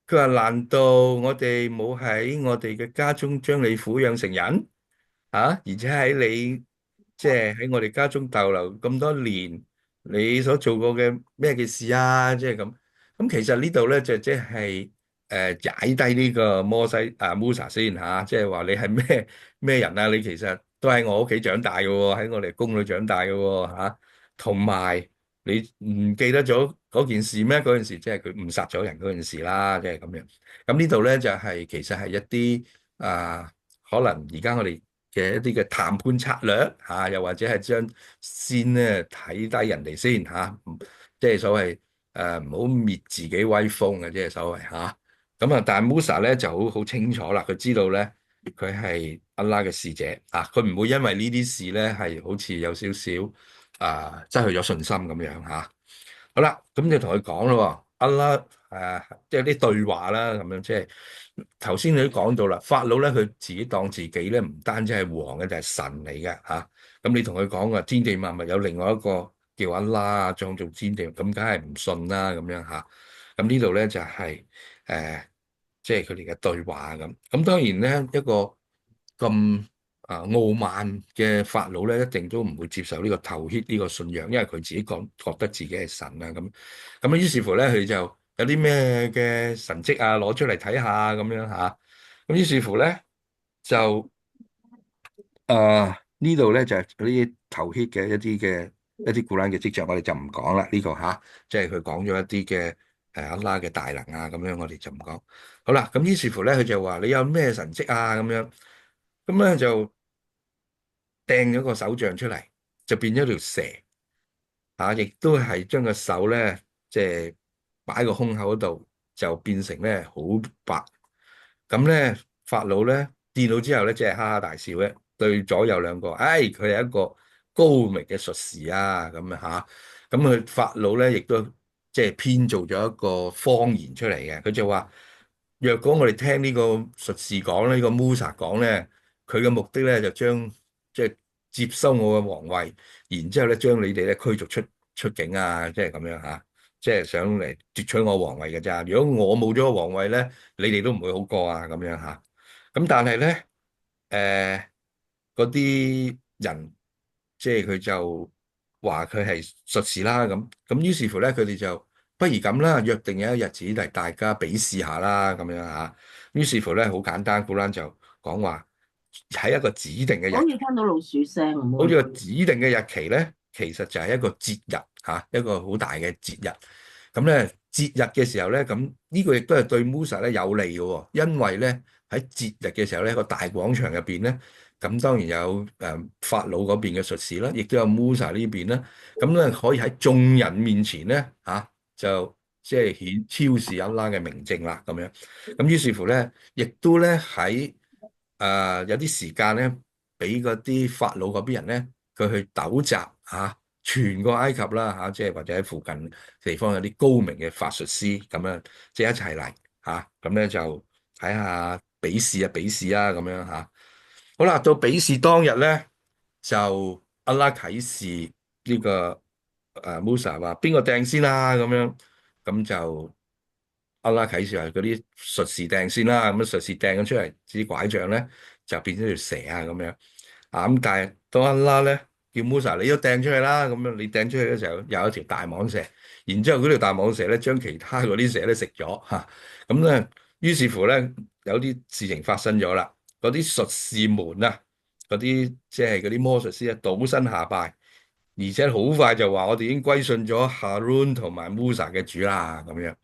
佢話難道我哋冇喺我哋嘅家中將你撫養成人而且喺你即係喺我哋家中逗留咁多年，你所做過嘅咩嘅事啊？即係咁。咁其實呢度咧就即係踩低呢個Musa 先即係話你係咩人啊？你其實都喺我屋企長大嘅喎，喺我哋宮裏長大嘅喎同埋你唔記得咗嗰件事咩？嗰件事即係佢誤殺咗人嗰件事啦，即係咁樣。咁呢度咧就係其實係一啲可能而家我哋嘅一啲嘅談判策略又或者係將先咧睇低人哋先即係所謂唔好滅自己威風嘅，即係所謂咁但係 Musa 咧就好清楚啦，佢知道咧佢係阿拉嘅使者佢唔會因為呢啲事咧係好似有少少失去咗信心咁樣好啦，咁就同佢講咯，阿拉即係啲對話啦，咁樣即係頭先你都講到啦，法老咧佢自己當自己咧唔單止係王嘅，就係神嚟嘅咁你同佢講天地萬物有另外一個叫阿拉創造天地，咁梗係唔信啦，咁樣咁呢度咧就係即係佢哋嘅對話咁。咁當然咧一個咁傲慢嘅法老咧，一定都唔會接受呢個頭血呢個信仰，因為佢自己覺得自己係神咁於是乎咧，佢就有啲咩嘅神蹟攞出嚟睇下咁樣咁於是乎咧就呢度咧就係嗰啲頭血嘅一啲古蘭嘅跡象，我哋就唔講啦。呢個即係佢講咗一啲嘅阿拉嘅大能咁樣，我哋就唔講。好啦，咁於是乎咧，佢就話你有咩神蹟咁樣，咁咧就掟咗個手杖出嚟，就變咗條蛇亦都係將個手咧，即係擺喺個胸口嗰度，就變成咧好白。咁咧法老咧見到之後咧，即係哈哈大笑嘅，對左右兩個，佢係一個高明嘅術士咁佢法老咧亦都即係編造咗一個謊言出嚟嘅，佢就話若果我哋聽呢個術士講呢個 Musa 講咧，佢嘅目的咧就將即係接收我嘅皇位，然之後咧將你哋咧驅逐出境即係咁樣即係想嚟奪取我皇位嘅咋。如果我冇咗個皇位咧，你哋都唔會好過咁樣咁但係咧，嗰啲人即係佢就話佢係術士啦，咁於是乎咧，佢哋就不如咁啦，約定有一日子嚟大家比試下啦，咁樣於是乎咧，好簡單，古蘭就講話喺一個指定嘅日，可以聽到老鼠聲，好似個指定嘅日期咧，其實就係一個節日一個好大嘅節日。咁咧節日嘅時候咧，咁呢個亦都係對 Musa 咧有利嘅喎，因為咧喺節日嘅時候咧，個大廣場入邊咧，咁當然有法老嗰邊嘅術士啦，亦都有 Musa 呢邊啦，咁咧可以喺眾人面前咧就即係顯超視阿拉嘅明證啦，咁樣。咁於是乎咧，亦都咧喺有啲時間咧，俾嗰啲法老嗰邊人咧，佢去搜集全個埃及啦即係或者喺附近地方有啲高明嘅法術師咁樣，即係一齊嚟咁咧就睇下比試咁樣好啦，到比試當日咧，就阿拉啟示呢個Musa 話邊個掟先啦咁樣，咁就阿拉啟示話嗰啲術士掟先啦，咁術士掟咗出嚟支拐杖咧就變咗條蛇咁樣咁，但係當阿拉咧叫 Musa 你都掟出去啦，咁樣你掟出去嘅時候有一條大蟒蛇，然之後嗰條大蟒蛇咧將其他嗰啲蛇咧食咗咁咧於是乎咧有啲事情發生咗啦，嗰啲術士們嗰啲即係嗰啲魔術師倒身下拜，而且好快就話我哋已經歸順咗 Harun 同埋 Musa 嘅主啦咁樣。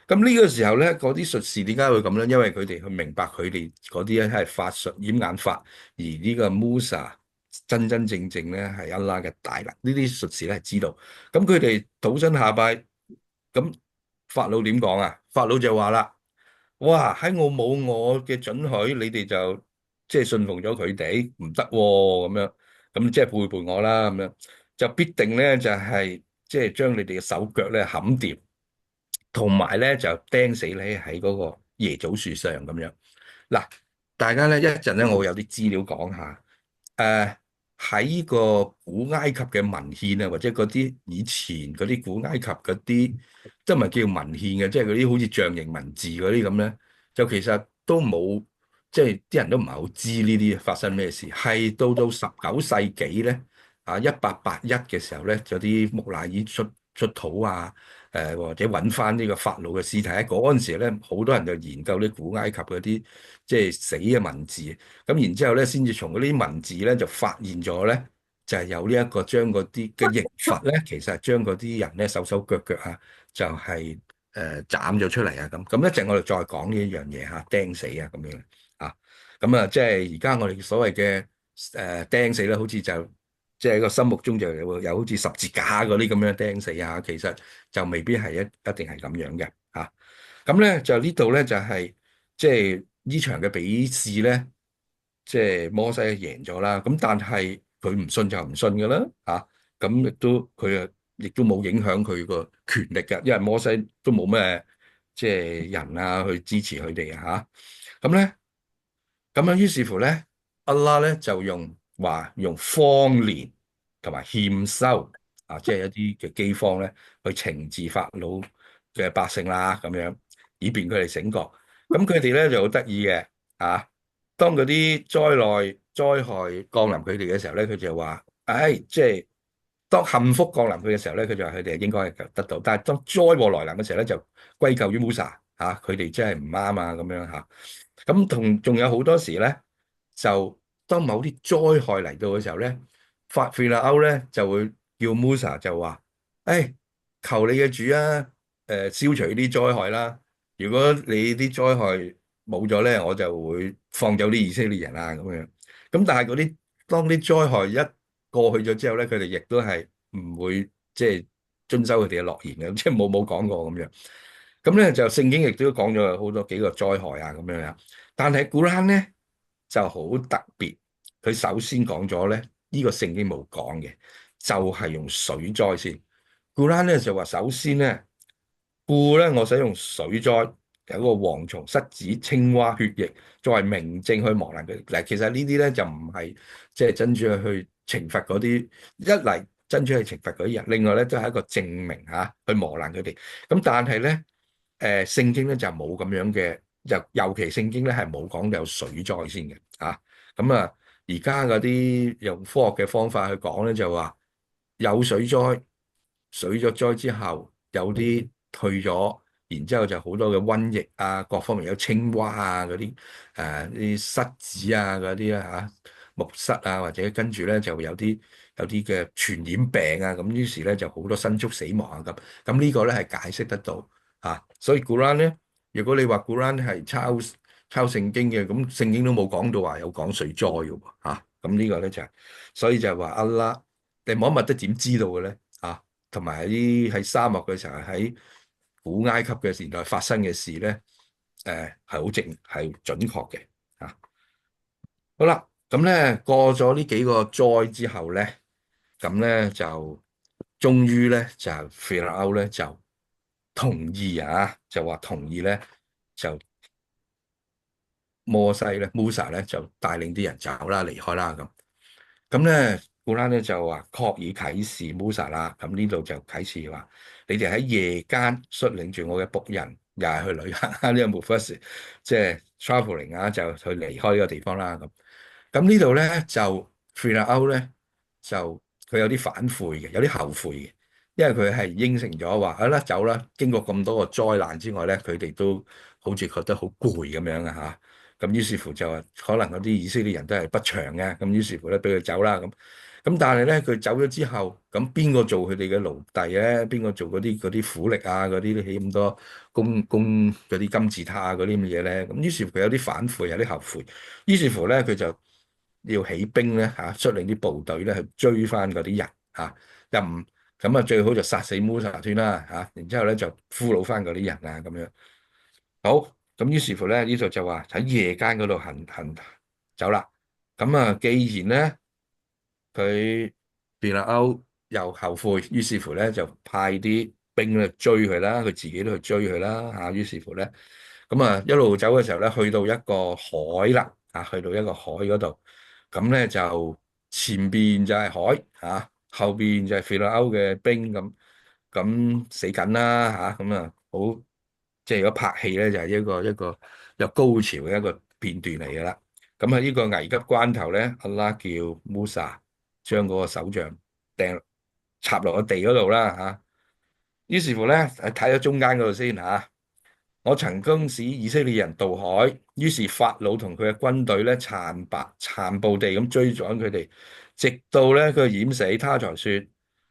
咁呢個時候咧，嗰啲術士點解會咁咧？因為佢哋去明白佢哋嗰啲咧係法術掩眼法，而呢個 Musa 真真正正咧係安拉嘅大能。呢啲術士咧係知道，咁佢哋倒身下拜，咁法老點講啊？法老就話啦：哇！喺我冇我嘅准許，你哋就即係信奉咗佢哋，唔得喎咁樣，咁即係背叛我啦咁樣，就必定咧就係即係將你哋嘅手腳咧砍掉。同埋咧就釘死你喺嗰個椰棗樹上咁樣。嗱，大家咧一陣咧，我會有啲資料講下。喺呢個古埃及嘅文獻啊，或者嗰啲以前嗰啲古埃及嗰啲，都唔係叫文獻嘅，即係嗰啲好似象形文字嗰啲咁咧，就其實都冇，即係啲人都唔係好知呢啲發生咩事。係到19世紀咧，1881嘅時候咧，有啲木乃伊出土或者揾翻呢個法老嘅屍體，喺嗰陣時咧，好多人就研究啲古埃及嗰啲即係死嘅文字，咁然之後咧，先至從嗰啲文字咧就發現咗咧，就係有呢一個將嗰啲嘅刑罰咧，其實係將嗰啲人咧手手腳腳就係斬咗出嚟咁一陣我哋再講呢一樣嘢釘死咁樣即係而家我哋所謂嘅釘死咧，好似就即係喺個心目中就有好似十字架嗰啲咁樣釘死其實就未必係一定係咁樣嘅咁咧就呢度咧就係即係呢場嘅比試咧，即係摩西贏咗啦。咁但係佢唔信就唔信㗎啦咁亦都冇影響佢個權力㗎，因為摩西都冇咩即係人去支持佢哋咁咧。咁樣於是乎咧，阿拉咧就用荒年同埋欠收即係一啲嘅饑荒咧，去懲治法老嘅百姓啦，咁樣以便佢哋醒覺。咁佢哋咧就好得意嘅當嗰啲災害降臨佢哋嘅時候咧，佢就話：即係當幸福降臨佢嘅時候咧，佢就話佢哋係應該係得到。但係當災禍來臨嘅時候咧，就歸咎於 Musa 佢哋真係唔啱咁樣咁仲有好多時咧，就當某啲災害嚟到嘅時候咧，法老咧就會叫 Musa 就話：求你嘅主消除啲災害啦！如果你啲災害冇咗咧，我就會放走啲以色列人咁樣。咁但係當啲災害一過去咗之後咧，佢哋亦都係唔會即係遵守佢哋嘅諾言嘅，即係冇講過咁樣。咁咧就聖經亦都講咗好多幾個災害咁樣。但係古蘭咧就好特別，佢首先講咗咧呢個聖經冇講嘅，就係用水災先。古蘭咧就話首先咧，咧我使用水災，有一個蝗蟲、虱子、青蛙、血液作為明證去磨難佢。嗱，其實呢啲咧就唔係即係真主去懲罰嗰啲，一嚟真主去懲罰嗰啲人，另外咧都係一個證明去磨難佢哋。咁但係咧，聖經咧就冇咁樣嘅，尤其聖經咧係冇講有水災先嘅咁而家嗰啲用科學嘅方法去講咧，就話有水災，水咗災之後有啲退咗，然之後就好多嘅瘟疫各方面有青蛙嗰啲啲虱子嗰啲木虱或者跟住咧就會有啲嘅傳染病咁於是咧就好多牲畜死亡咁呢個咧係解釋得到所以古蘭咧，如果你話古蘭係抄聖經嘅，咁聖經都冇講到話有講水災嘅喎咁呢個咧就係，所以就係話阿拉，你穆罕默德點知道嘅咧同埋喺沙漠嘅時候，喺古埃及嘅時代發生嘅事咧，係好係準確嘅好啦，咁咧過咗呢幾個災之後咧，咁咧就終於咧就菲拉歐咧就同意啊，就話同意咧就摩西咧 Musa 咧就帶領啲人走啦，離開啦咁。咁咧古蘭咧就話確以啟示 Musa 啦，咁呢度就啟示話你哋喺夜間率領住我嘅僕人，又係去旅行呢個 Mufas 即係 traveling 啊，就去離開呢個地方啦咁。咁呢度咧就 Pharaoh 咧就佢有啲反悔嘅，有啲後悔嘅，因為佢係應承咗話好啦走啦。經過咁多個災難之外咧，佢哋都好似覺得好攰咁樣啊嚇。咁於是乎就話可能嗰啲以色列人都係不祥嘅，咁於是乎咧俾佢走啦咁。咁但係咧佢走咗之後，咁邊個做佢哋嘅奴隸咧？邊個做嗰啲苦力啊？嗰啲起咁多工嗰啲金字塔啊嗰啲咁嘅嘢咧？咁於是乎佢有啲反悔，有啲後悔。於是乎咧佢就要起兵咧嚇，率領啲部隊咧去追翻嗰啲人嚇，又唔咁啊最好就殺死摩薩先啦嚇，然之後咧就俘虜翻嗰啲人啊咁樣。好，咁於是乎咧呢度就話喺夜間嗰度行走啦。咁啊，既然咧佢便亞歐又後悔，於是乎咧就派啲兵咧追佢啦，佢自己都去追佢啦嚇。於是乎咧，咁啊一路走嘅時候咧，去到一個海啦啊，去到一個海嗰度，咁咧就前邊就係海嚇，後邊就係腓立歐嘅兵咁死緊啦嚇，咁啊好即係如果拍戲咧，就係一個有高潮嘅一個片段嚟㗎啦。咁喺呢個危急關頭咧，阿拉叫 Musa 將嗰個手杖掟插落個地嗰度啦嚇。於是乎咧，睇咗中間嗰度先嚇。我曾經使以色列人渡海，於是法老同佢嘅軍隊咧殘暴地咁追趕佢哋，直到咧佢淹死，他才說：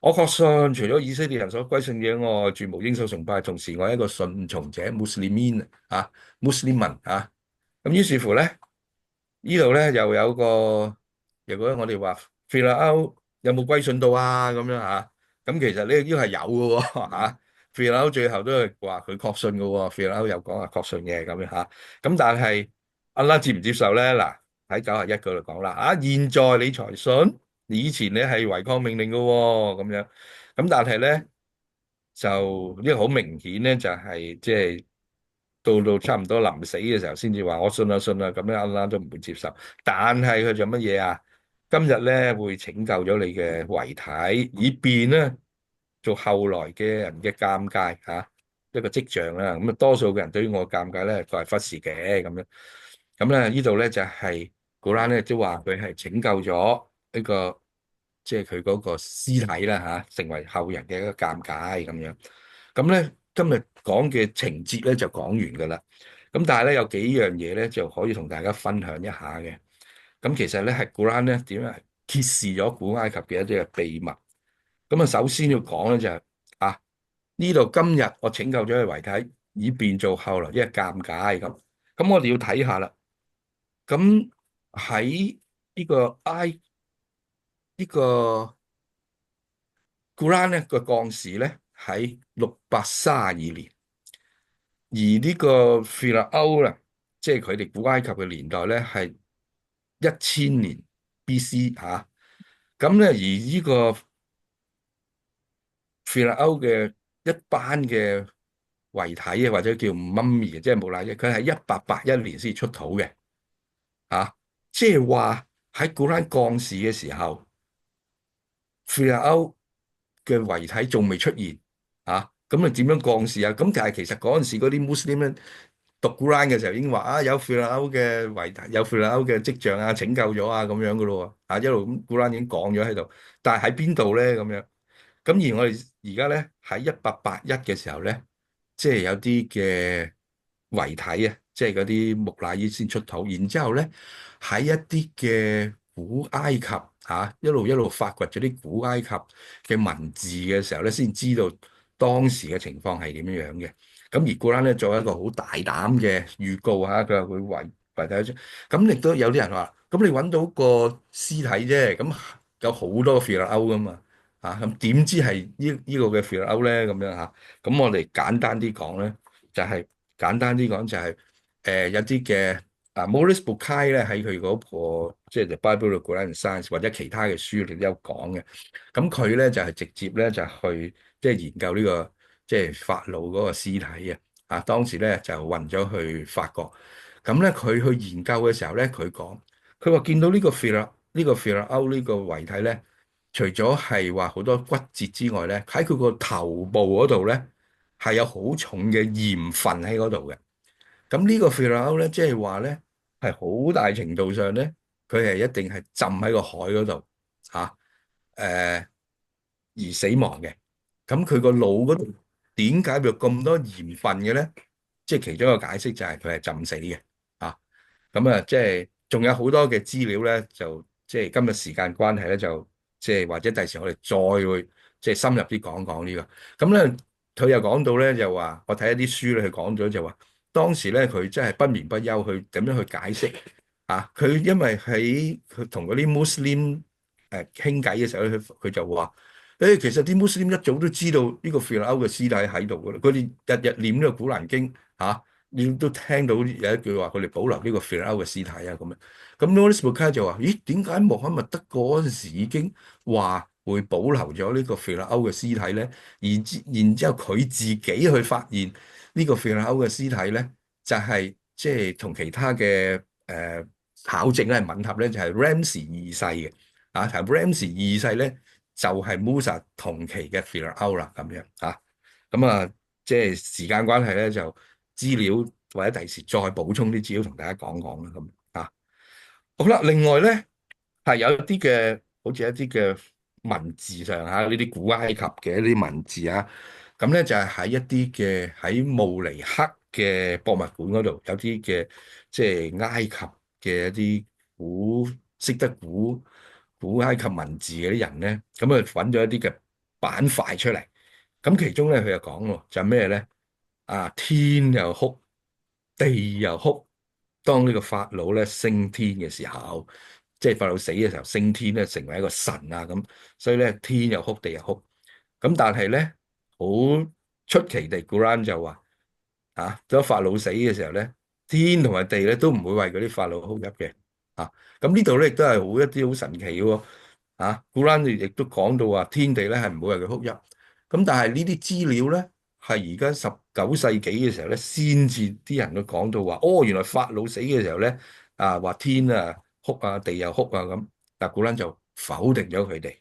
我確信除咗以色列人所歸信嘅我，絕無應受崇拜，同時我係一個順從者 Muslimin 啊 Muslimin 啊。咁於是乎咧。呢度咧又有個，如果我哋話腓立歐有冇歸信到啊？咁樣嚇，咁其實呢個係有嘅喎嚇。腓立歐最後都係話佢確信嘅喎，腓立歐有講話確信嘅咁樣嚇。咁但係阿拉接唔接受咧？嗱，喺91嗰度講啦，現在你才信，你以前你係違抗命令嘅喎，咁樣。咁但係咧就呢個好明顯咧，就係即係。到差唔多臨死嘅時候，先至話我信啦信啦，咁樣阿拉都唔會接受。但係佢做乜嘢啊？今日咧會拯救咗你嘅遺體，以便咧做後來嘅人嘅鑑戒嚇，一個跡象啦。咁啊，多數嘅人對於我嘅鑑戒咧，佢係忽視嘅咁樣。咁咧呢度咧就係古蘭咧，都話佢係拯救咗呢個即係佢嗰個屍體啦嚇，成為後人嘅一個鑑戒咁樣。咁咧今日講嘅情節咧就講完噶啦。咁但係咧有幾樣嘢咧就可以同大家分享一下嘅。咁其實咧係古蘭咧點樣揭示咗古埃及嘅一啲嘅秘密。咁啊首先要講咧就係呢度今日我拯救咗佢遺體，以便做後來一個鑑戒咁。咁我哋要睇下啦。咁喺呢個呢個古蘭咧個降示咧喺632年。而呢個腓立歐啦，即係佢哋古埃及嘅年代咧，係1000年 B.C. 嚇。咁咧，而呢個腓立歐嘅一班嘅遺體啊，或者叫 mummy 即係木乃伊，佢係1881年先出土嘅嚇。即係話喺古蘭降世嘅時候，腓立歐嘅遺體仲未出現嚇。咁啊點樣降世啊？咁但係其實嗰陣時嗰啲 Muslim 咧。讀古蘭嘅時候已經話有腓立歐嘅遺體，有腓立歐嘅跡象啊，拯救咗啊咁樣噶咯喎，一路咁古蘭已經講咗喺度，但係喺邊度咧咁樣？咁而我哋而家咧喺1881嘅時候咧，即係有啲嘅遺體啊，即係嗰啲木乃伊先出土，然之後咧喺一啲嘅古埃及一路發掘咗啲古埃及嘅文字嘅時候咧，先知道當時嘅情況係點樣樣嘅。咁而古蘭咧作為一個好大膽嘅預告嚇，佢話佢遺體，咁亦都有啲人話，咁你揾到個屍體啫，咁有好多腓立歐噶嘛，咁點知係呢個嘅腓立歐咧咁樣嚇？咁我哋簡單啲講咧，就係、簡單啲講就係、有啲嘅 Maurice Bucaille 咧喺佢嗰個即係 The Bible of Quran and Science 或者其他嘅書裏都有講嘅。咁佢咧就係直接咧就去即係研究呢個即係法老嗰個屍體嘅。當時咧就運咗去法國。咁咧佢去研究嘅時候咧，佢話見到呢個 Pharaoh 呢個遺體咧，除咗係話好多骨折之外咧，喺佢個頭部嗰度咧係有好重嘅鹽分喺嗰度嘅。咁呢個 Pharaoh 咧，即係話咧，係好大程度上咧，佢係一定係浸喺個海嗰度嚇，而死亡嘅。咁佢個腦嗰度點解會有咁多鹽分嘅咧？即係其中一個解釋就係佢係浸死嘅。啊，咁啊，即係仲有好多嘅資料咧，就即係今日時間關係咧，就即係或者第時我哋再會即係深入啲講講呢個。咁咧，佢又講到咧，就話我睇一啲書咧，佢講咗就話。當時咧，佢真係不眠不休去點樣去解釋佢因為喺佢同嗰啲穆斯林傾偈嘅時候咧，佢就話：其實啲穆斯林一早都知道呢個菲拉歐嘅屍體喺度㗎啦。佢哋日日念呢個古蘭經你都聽到有一句話，佢哋保留呢個菲拉歐嘅屍體啊咁樣。咁 Louis Bucaille 就話：咦，點解穆罕默德嗰陣時已經話會保留咗呢個菲拉歐嘅屍體咧？然之後佢自己去發現。呢個 Pharaoh 嘅屍體咧，就係即係同其他嘅考證咧係吻合咧，就係 Ramses 二世嘅同 Ramses 二世咧就係 Musa 同期嘅 Pharaoh 啦咁樣咁即係時間關係咧，就資料或者第時再補充啲資料同大家講講啦咁好啦，另外咧係有一啲嘅，好似一啲嘅文字上呢啲古埃及嘅一啲文字咁咧就係喺一啲嘅喺慕尼黑嘅博物館嗰度，有啲嘅即係埃及嘅一啲識得古埃及文字嘅啲人咧，咁啊揾咗一啲嘅板塊出嚟，咁其中咧佢就講喎，就係咩咧？天又哭，地又哭。當呢個法老咧升天嘅時候，即係法老死嘅時候升天咧，成為一個神咁，所以咧天又哭，地又哭。咁但係咧好出奇地，古蘭就話當法老死嘅時候咧，天同埋地咧都唔會為嗰啲法老哭泣嘅咁呢度咧亦都係好一啲好神奇嘅喎古蘭亦都講到話天地咧係唔會為佢哭泣。咁但係呢啲資料咧係而家19世紀嘅時候咧，先至啲人都講到話，原來法老死嘅時候咧話天哭地又哭咁，但古蘭就否定咗佢哋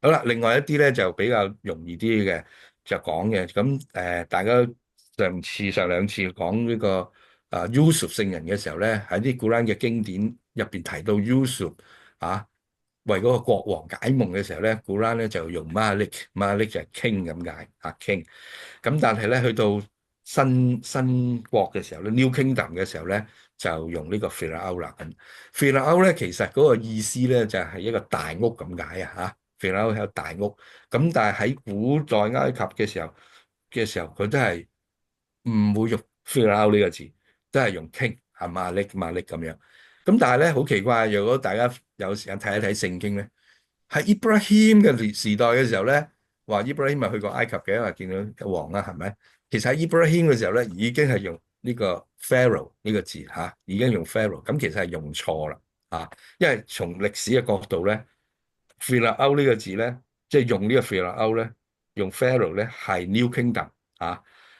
好啦，另外一啲咧就比較容易啲嘅就講嘅，咁大家上兩次講呢個Yusuf 聖人嘅時候咧，喺啲古蘭嘅經典入邊提到 Yusuf 為嗰個國王解夢嘅時候咧，古蘭咧就用 Malik 就係 king 咁解king。咁但係咧去到新國嘅時候咧，New Kingdom 嘅時候咧，就用呢個 Pharaoh 啦。咁 Pharaoh 咧其實嗰個意思咧就係一個大屋咁解Pharaoh 係個大屋。咁但係喺古代埃及嘅時候，佢都係唔會用 Pharaoh 呢個字，都係用 king Malik 咁樣。咁但係咧好奇怪，如果大家有時間睇一睇聖經咧，喺 Ibrahim 嘅時代嘅時候咧，話 Ibrahim 咪去過埃及嘅，因為見到個王啦，係咪？其實喺 Ibrahim 嘅時候咧，已經係用呢個 Pharaoh 呢個字已經用 Pharaoh，咁其實係用錯啦因為從歷史嘅角度咧，Pharaoh 呢個字咧，即係用呢個 Pharaoh 咧，用 Pharaoh 咧係 New Kingdom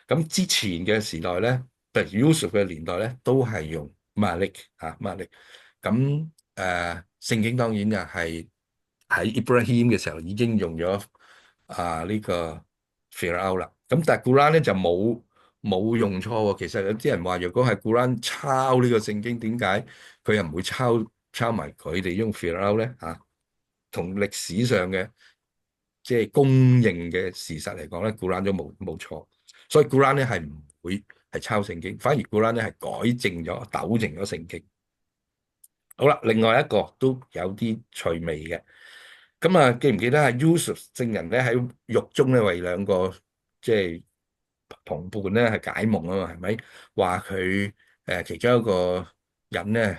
咁之前嘅時代咧，譬如 Yusuf 嘅年代咧，都係用 Malik。咁聖經當然就係喺 Ibrahim 嘅時候已經用咗呢個 Pharaoh 啦。咁但係古蘭咧就冇用錯喎。其實有啲人話，如果係古蘭抄呢個聖經，點解佢又唔會抄埋佢哋用 Pharaoh 咧同歷史上嘅即係公認嘅事實嚟講咧，古蘭都冇錯。所以古蘭咧係唔會係抄聖經，反而古蘭咧係改正咗、糾正咗聖經。好啦，另外一個都有啲趣味嘅。咁記唔記得Yusuf 聖人咧喺獄中咧為兩個即係同伴咧係解夢啊嘛？係咪話佢其中一個人咧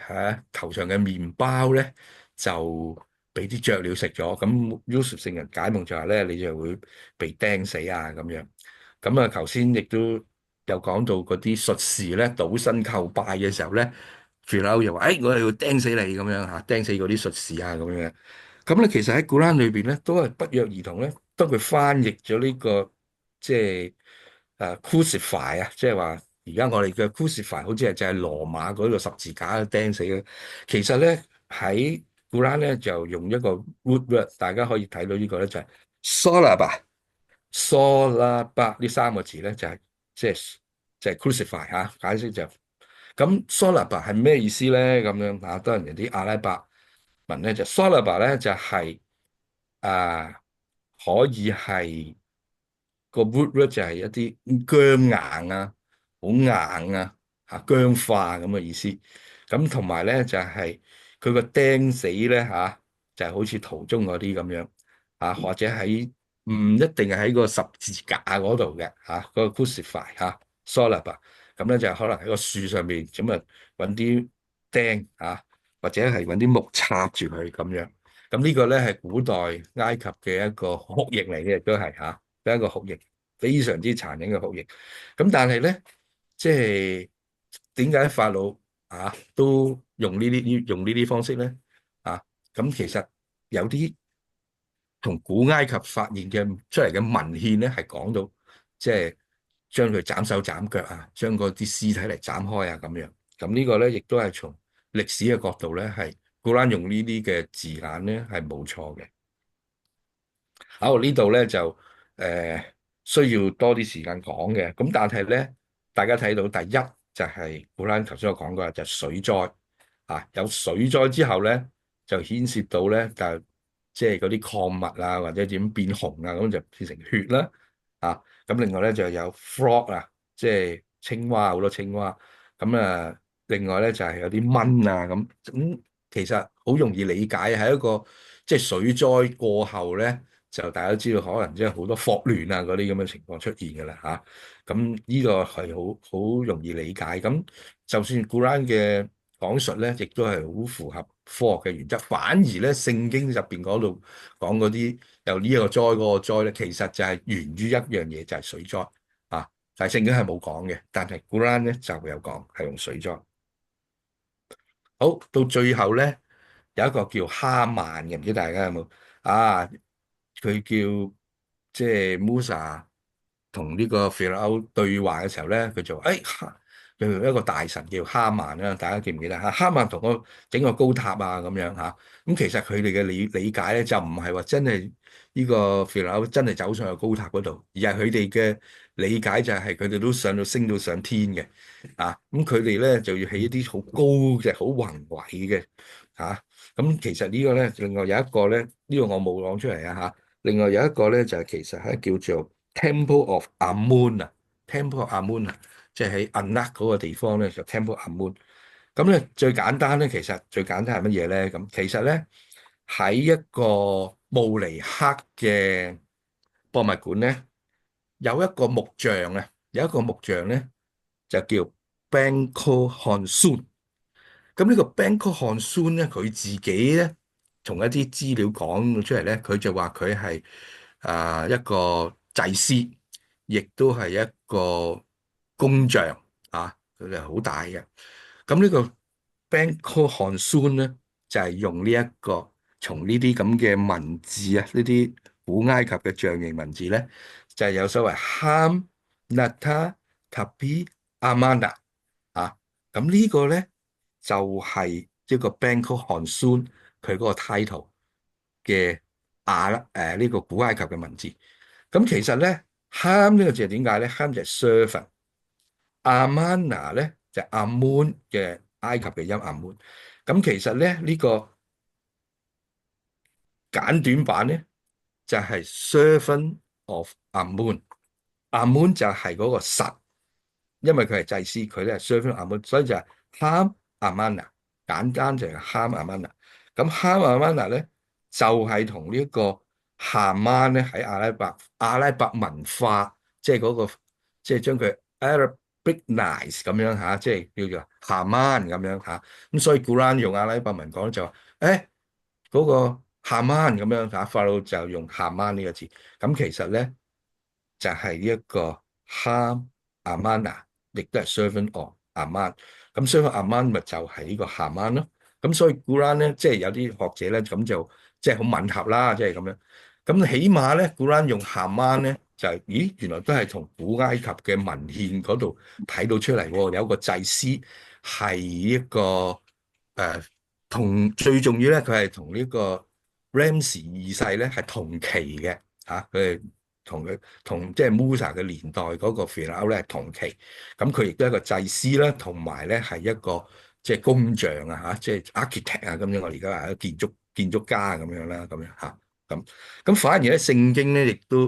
頭上嘅麵包咧就俾啲雀鳥食咗？咁 Yusuf 聖人解夢就話咧，你就會被釘死咁樣。咁頭先亦都又講到嗰啲術士咧倒身叩拜嘅時候咧，菲拉又話：，我係要釘死你咁樣嚇，釘死嗰啲術士啊咁樣。咁咧其實喺古蘭裏邊咧都係不約而同咧，當佢翻譯咗呢個即係crucify 啊，即係話而家我哋嘅 crucify 好似係就係羅馬嗰個十字架釘死嘅。其實咧喺古蘭咧就用一個 root word，大家可以睇到呢個咧就係 solaba 呢三個字咧就係 crucify 嚇，解釋就咁 solaba 係咩意思咧？咁樣嚇，當然有啲阿拉伯文咧就 solaba 咧就係、啊可以係個 root word 就係一啲僵硬啊、好硬啊、僵化咁嘅意思。咁同埋咧就係佢個釘死咧就係好似圖中嗰啲咁樣或者喺唔一定係喺個十字架嗰度嘅嗰個 crucify solid 咁咧就可能喺個樹上面咁啊揾啲釘或者係揾啲木插住佢咁樣。咁呢個咧係古代埃及嘅一個酷刑嚟嘅，亦都係一個酷刑，非常之殘忍嘅酷刑。咁但係咧，即係點解法老都用呢啲方式咧？咁其實有啲同古埃及發現嘅出嚟嘅文獻咧，係講到即係將佢斬手斬腳將嗰啲屍體嚟斬開咁樣。咁呢個咧亦都係從歷史嘅角度咧，係古蘭用呢啲嘅字眼咧係冇錯嘅。好，呢度咧就需要多啲時間講嘅，咁但係咧大家睇到第一就係古蘭頭先我講過就係水災有水災之後咧就牽涉到咧就即係嗰啲礦物或者點變紅咁就變成血啦咁另外咧就有 frog 即係青蛙，好多青蛙咁另外咧就係有啲蚊咁其實好容易理解係一個即係水災過後咧。就大家都知道，可能即係好多霍亂嗰啲咁嘅情況出現㗎啦咁呢個係好容易理解。咁就算古蘭嘅講述咧，亦都係好符合科學嘅原則。反而咧，聖經入邊嗰度講嗰啲由呢一個災嗰個災咧，其實就係源於一樣嘢，就係水災但係聖經係冇講嘅，但係古蘭咧就有講係用水災。好，到最後咧，有一個叫哈曼嘅，唔知大家有冇啊？佢叫即係 Musa 同呢個菲拉歐對話嘅時候咧，佢就佢有一個大臣叫哈曼大家記唔記得哈曼同我整個高塔咁樣咁其實佢哋嘅理解咧就唔係話真係呢個菲拉歐真係走上去高塔嗰度，而係佢哋嘅理解就係佢哋都升到上天嘅咁佢哋咧就要起一啲好高嘅、好宏偉嘅咁其實呢個咧，另外有一個咧，呢個我冇講出嚟另外有一個咧，就係其實係叫做 Temple of Amun Temple of Amun 即係喺 Anak 嗰個地方咧，就 Temple of Amun。咁咧最簡單咧，其實最簡單係乜嘢咧？咁其實咧喺一個慕尼黑嘅博物館咧，有一個木像咧就叫 Bengko Hansun。咁呢個 Bengko Hansun 咧，佢自己咧，從一啲資料講出嚟咧，佢就話佢係一個祭司，亦都係一個工匠佢哋好大嘅。咁呢個 Bengko Hansun 咧，就係用呢一個從呢啲咁嘅文字呢啲古埃及嘅象形文字咧，就係有所謂 Ham Nata Tapi Amana 咁呢個咧。就係一個 Bengko Hansun 佢嗰個 title 嘅呢個古埃及嘅文字。咁其實咧，Ham 呢個字係點解咧？Ham 就係 servant，Amana 咧就係 Amun 嘅埃及嘅音 Amun。咁其實咧呢個簡短版咧就係 servant of Amun，Amun 就係嗰個神，因為佢係祭司，佢咧係 servant of Amun，所以就係 Ham Amana，簡單就係 Ham Amana。咁 Ham Amana 咧就係同呢一個夏曼咧喺阿拉伯文化，即係嗰個即係將佢 Arabicize 咁樣即係叫做夏曼咁樣咁所以古蘭用阿拉伯文講就話嗰個夏曼咁樣法老就用夏曼呢個字。咁其實咧就係呢一個 Ham Amana，亦都係 servant of Aman。咁 servant Aman 咪就係呢個 Haman 咯。咁所以 Quran 咧，即係有啲學者咧，咁就即係好吻合啦，即係咁樣。咁起碼咧，Quran 用 Haman 咧，就係咦，原來都係同古埃及嘅文獻嗰度睇到出嚟喎。有個祭司係一個誒，同最重要咧，佢係同呢個 Ramses 二世咧係同期嘅嚇，佢係同即係 Musa 嘅年代嗰個 Pharaoh 咧係同期。咁佢亦都係一個祭司啦，同埋咧係一個即係工匠啊嚇，即係 architect 啊咁樣，我哋而家話建築家咁樣啦，咁樣嚇。咁反而咧聖經咧亦都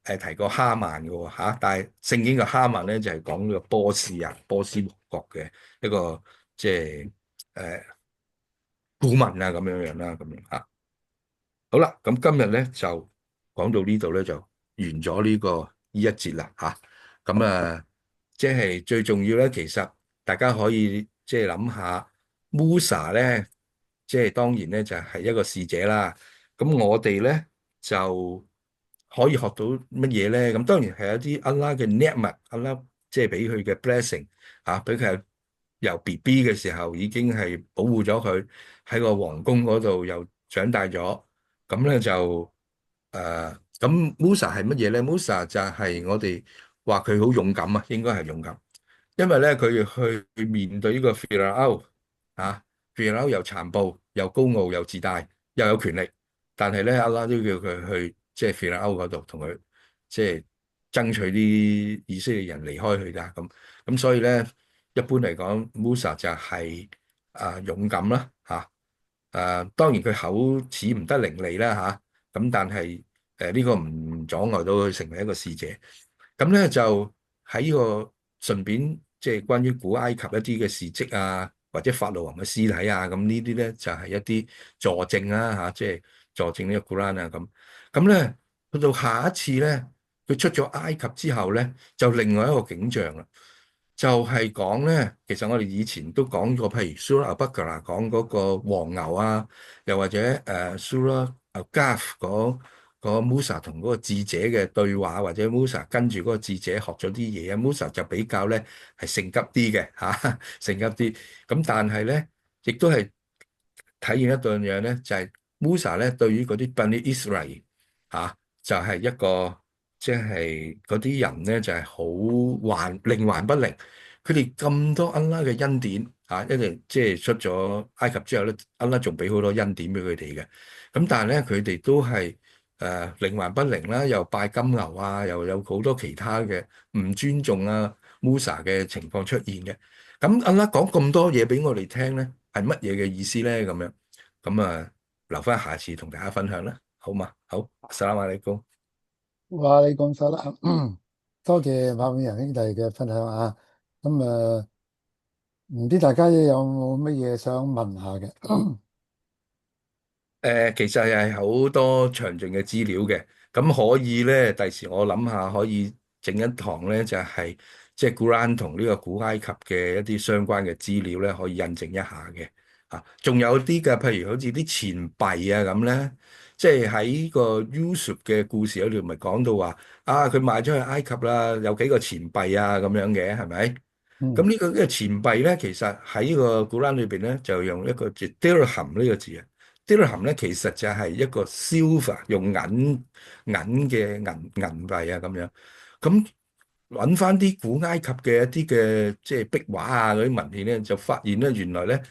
提過哈曼嘅喎嚇，但係聖經嘅哈曼咧就係講呢個波斯王國嘅一個即係顧問啊咁樣樣啦，咁樣嚇。好啦，咁今日咧就講到呢度咧就完咗呢一節啦嚇。咁即係最重要咧，其實大家可以即係諗下，Musa 咧，即係當然咧就係一個使者啦。咁我哋咧就可以學到乜嘢咧？咁當然係一啲安拉嘅 ni'mat，安拉即係俾佢嘅 blessing 嚇，俾佢由 BB 嘅時候已經係保護咗佢喺個皇宮嗰度又長大咗。咁咧就咁 Musa 係乜嘢咧？Musa 就係我哋話佢好勇敢啊，應該係勇敢，因為咧佢去面對呢個 Pharaoh 啊，Pharaoh 又殘暴又高傲又自大又有權力，但係咧阿拉都叫佢去即係 Pharaoh 嗰度同佢即係爭取啲以色列人離開佢㗎咁所以咧一般嚟講，Musa 就係勇敢啦嚇。當然佢口齒唔得伶俐啦嚇，咁但係呢個唔阻礙到佢成為一個使者。咁咧就喺呢個順便即係關於古埃及一啲嘅事蹟啊，或者法老王嘅屍體啊，咁呢啲咧就係一啲助證啦嚇，即係助證呢個古蘭啊咁。咁咧去到下一次咧，佢出咗埃及之後咧，就另外一個景象啦。就係講咧，其實我哋以前都講過，譬如 Surah Al-Baqarah 講嗰個黃牛啊，又或者Surah Al-Kahf 嗰 Musa 同嗰個智者嘅對話，或者 Musa 跟住嗰個智者學咗啲嘢啊，Musa 就比較咧係性急啲嘅嚇，性急啲。咁但係咧，亦都係體現一樣嘢咧，就係 Musa 咧對於嗰啲 Bani Israel 嚇，就係一個。即係嗰啲人咧就係好靈還不靈，佢哋咁多安拉嘅恩典啊，一直即係出咗埃及之後咧，安拉仲俾好多恩典俾佢哋嘅。咁但係咧，佢哋都係靈還不靈啦，又拜金牛啊，又有好多其他嘅唔尊重啊 Musa 嘅情況出現嘅。咁安拉講咁多嘢俾我哋聽咧，係乜嘢嘅意思咧？咁樣咁留翻下次同大家分享啦，好嘛？好，薩拉馬利高。哇！你講晒啦，多謝馬永仁兄弟嘅分享啊。咁唔知大家有冇乜嘢想問下嘅？其實係好多詳盡嘅資料嘅，咁可以咧，第時我諗下可以整一堂咧，就係即係古蘭同呢個古埃及嘅一啲相關嘅資料咧，可以印證一下嘅。仲有啲嘅，譬如好似啲錢幣啊咁咧，即係喺個 Yusuf 嘅故事嗰度，咪講到話佢賣咗去埃及啦，有幾個錢幣啊咁樣嘅，係咪？咁嗯呢個錢幣咧，其實喺呢個古蘭裏邊咧，就用一個字 dirham 呢個字啊。dirham 咧其實就係一個 silver 用銀幣啊咁樣。咁揾翻啲古埃及嘅一啲嘅即係壁畫啊嗰啲文獻咧，就發現咧原來咧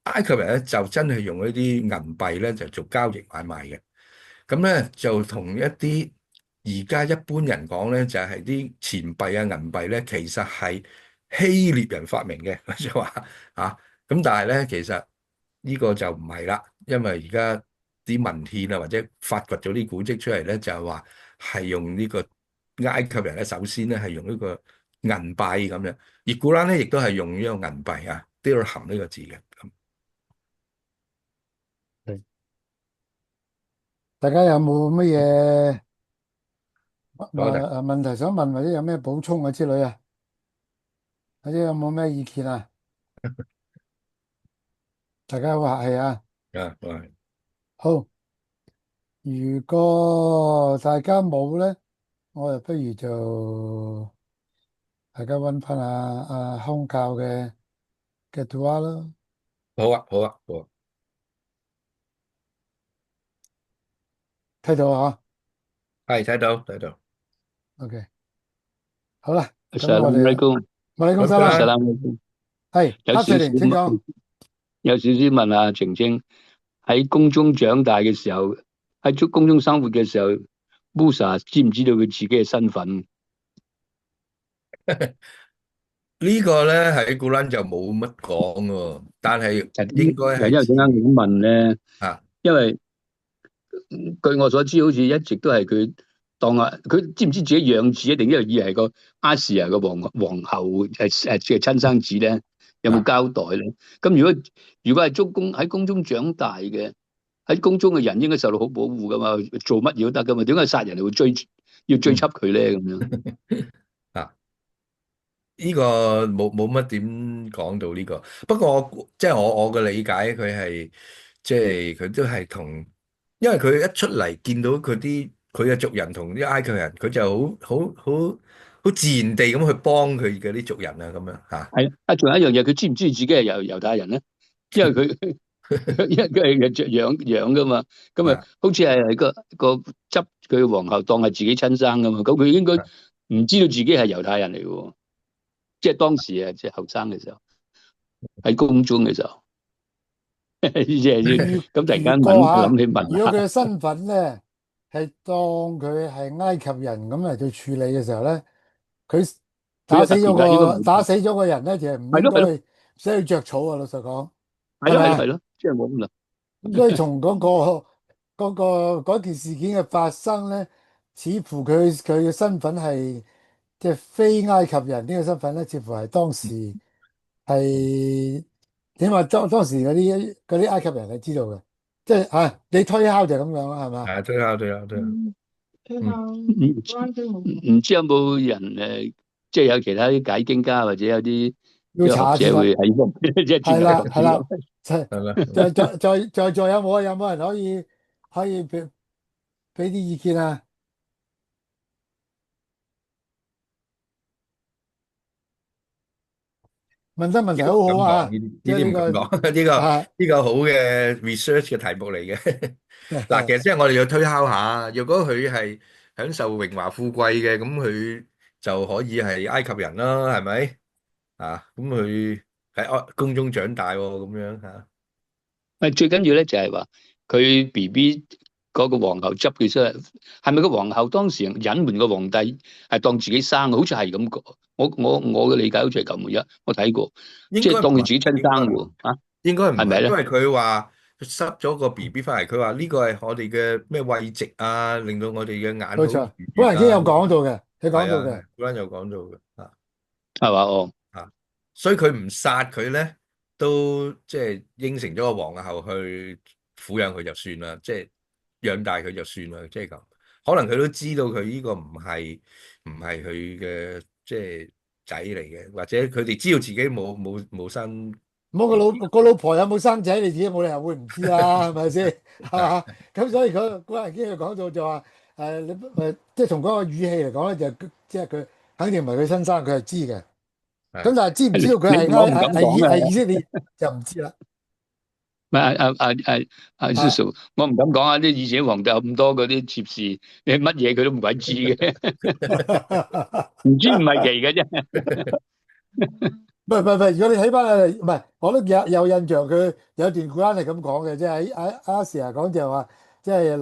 埃及人咧就真係用一啲銀幣咧就做交易買賣嘅。咁咧就同一啲而家一般人講咧，就係啲錢幣啊、銀幣咧，其實係希臘人發明嘅，就話咁但係咧，其實呢個就唔係啦，因為而家啲文獻啊或者發掘咗啲古蹟出嚟咧，就係話係用呢個埃及人咧，首先咧係用呢個銀幣咁樣，而古蘭咧亦都係用呢個銀幣啊，dirham 呢個字嘅。咁係大家有冇乜嘢好嘅，問題想問，或者有咩補充啊之類啊？或者有冇咩意見啊？大家好客氣啊！喂好，如果大家冇咧，我就不如就大家溫翻康教嘅圖畫咯。好啊，好啊，好啊，睇到啊係睇到睇到。，OK，好啦，咁我哋 Assalamualaikum，我哋講咁晒啦，啦，Assalamualaikum。係有少少黑水靈，請講。問，有少少問下晴晴，喺宮中長大嘅時候，喺宮中生活嘅時候，Musa 知唔知道佢自己嘅身份？呢個咧喺古蘭就冇乜講喎，但係就應該係知因為點解咁問咧？啊。因為據我所知，好似一直都係佢當佢知唔知自己養子一定因為以為係個亞細亞嘅皇后嘅親生子咧？有冇啊交代咧？咁如果係喺宮中長大嘅，喺宮中嘅人應該受到好保護噶嘛，做乜嘢都得噶嘛？點解殺人係會要追嗯緝佢咧？咁樣啊。呢個冇乜點講到呢個，不過即係我嘅理解，佢係即係佢都係同，因為佢一出嚟見到佢嘅族人同啲埃及人，佢就好自然地咁去幫佢嘅啲族人啊，咁樣嚇。係啊，仲有一樣嘢，佢知唔知自己係猶太人咧？因為佢因為佢係養噶嘛，咁啊，啊好似係個執佢嘅皇后當係自己親生噶嘛，咁佢應該唔知道自己係猶太人嚟嘅喎，即係當時啊，即係後生嘅時候喺宮中嘅時候，即係如咁突然間如果諗起問下，如果佢嘅身份咧係當佢係埃及人咁嚟到處理嘅時候咧，佢佢有特權㗎，應該冇，打死咗個人咧，就係唔係咯係咯應該唔使去着草啊！老實講，係係咪？咯係咯係咯，即係冇咁啦。咁所以從嗰件事件嘅發生咧，似乎佢嘅身份係即係非埃及人呢個身份咧，似乎係當時係點話？當時嗰啲埃及人係知道嘅，即係你推敲就係咁樣啦，係嘛？係啊，對啊，對啊，對啊。嗯。唔知有冇人即係有其他啲解經家或者有啲要查下先得。學者會喺呢方面即係係專家啦係啦，講呢個。係咪？在座有冇人可以俾啲意見啊？問得問題呢個唔敢講，好好啊！呢啲唔敢即係呢個講，呢個啊，呢個好嘅 research 嘅題目嚟嘅。嗱，其實即係我哋要推敲下，如果佢係享受榮華富貴嘅，咁佢就可以係埃及人啦，係咪？啊，咁佢喺宮中長大喎，咁樣嚇。最緊要咧就係話佢 BB 嗰個皇后執佢出嚟，係咪個皇后當時隱瞞個皇帝係當自己生嘅？好似係咁講。我嘅理解好似係咁嘅，我睇過，即係當佢自應該唔係，己親生應該唔係，喎，啊，應該唔係，因係咪咧？為佢話佢塞咗個 BB 翻嚟，佢話呢個係我哋嘅咩慰藉啊，令到我哋嘅眼好冇錯，愉悅啊。本來已經有講到嘅，佢講到嘅。係啊係，古蘭有講到嘅啊。係嘛？哦，啊，所以佢唔殺佢咧，都即係應承咗個皇后去撫養佢就算啦，即係養大佢就算啦，即係咁。可能佢都知道佢呢個唔係佢嘅即係仔嚟嘅，或者佢哋知道自己冇生 冇個 BB。老婆有冇生仔，你自己冇理由會唔知啦，係咪先？係係嘛？咁所以佢嗰人經佢講到就話你即係從嗰個語氣嚟講咧，就即係佢肯定唔係佢親生，佢係知嘅。咁係但係知唔知道佢係我唔敢講啊。以色列就唔知啦。唔係叔啊，叔，我唔敢講啊！啲以前皇帝有咁多嗰啲妾侍，你乜嘢佢都唔鬼知嘅，唔知唔係奇嘅啫。唔係，如果你睇翻唔係，我都有印象，佢有段古蘭係咁講嘅，即係喺亞視啊講就係話，即係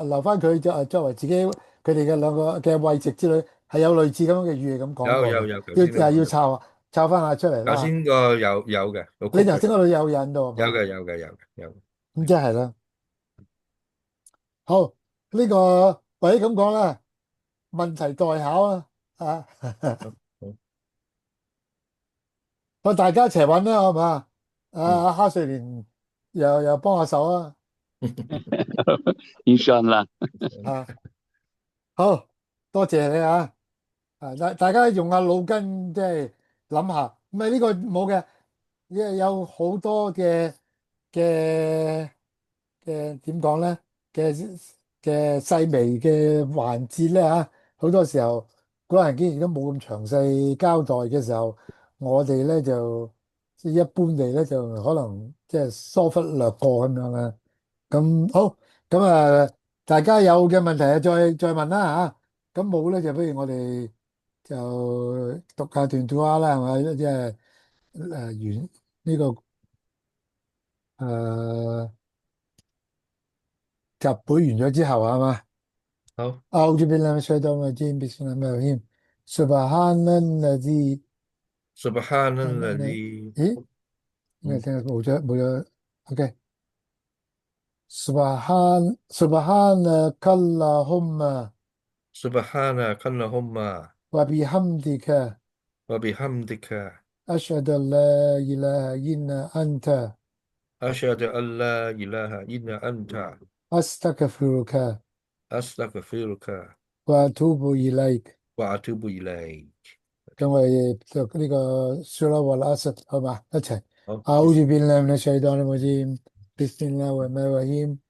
留翻佢作為自己佢哋嘅兩個嘅位置之類，係有類似咁樣嘅語氣咁講過嘅，有，頭先你要講到，抄翻下出嚟啦。頭先個有嘅，個你曲佢頭先嗰度有引到係嘛？有嘅有嘅有嘅有嘅。咁即係啦。好，呢個或者咁講啦，問題待考啊，啊，好好我大家一齊揾啦，係嘛？嗯。哈瑞連又幫下手啊，Inshallah，啊，好多謝你啊！大家用下腦筋，即係諗下，唔係呢個冇嘅，因為有好多嘅點講咧嘅細微嘅環節咧嚇，好多時候古蘭經亦都冇咁詳細交代嘅時候，我哋咧就即係一般地咧就可能即係疏忽略過咁樣啦。咁好，咁大家有嘅問題啊，再問啦嚇。咁冇咧就不如我哋就讀下段讀下啦，係咪？即係完呢個集會完咗之後係嘛？好，أعوذ بالله من الشيطان الرجيم بسم الله الرحمن الرحيم سبحان الذي ，Subhanallah，咦？應該嗯聽冇咗，OK。سبحانك اللهم，Subhanakallahumma وبحمدك wa bihamdika أشهد أن لا إله إلا أنت asyhadu an la ilaha illa anta أستغفرك astaghfiruka وأتوب إليك。wa atubu ilaik。咁我哋讀呢個蘇拉和阿實好嘛？一齊。好أعوذ بالله من الشيطان الرجيم بسم الله الرحمن الرحيم，wala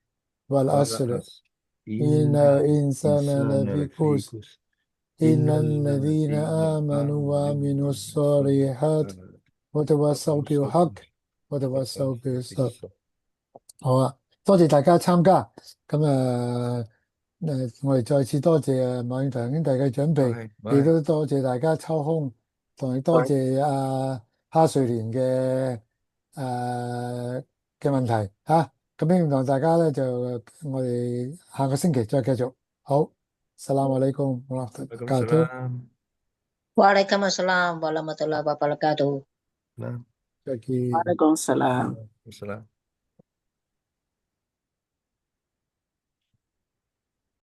والعصر as إن innal الإنسان insana لفي lafi خسر khusr إلا innal الذين ladzina آمنوا amanu wa وعملوا amilus الصالحات solihati وتواصوا بالحق wa وتواصوا tawassaw بالصبر。bis-sabr。好啊，多謝大家參加。咁我哋再次多謝馬永強兄弟嘅準備，亦喂，都多謝大家抽空，同埋多謝哈瑞蓮嘅問題嚇。咁希望大家咧就我哋下個星期再繼續。好，Assalamualaikum warahmatullahi wabarakatuh，Waalaikumsalam。Waalaikumsalam warahmatullahi wabarakatuh. Nah,再見。Waalaikumsalam. Waalaikumsalam。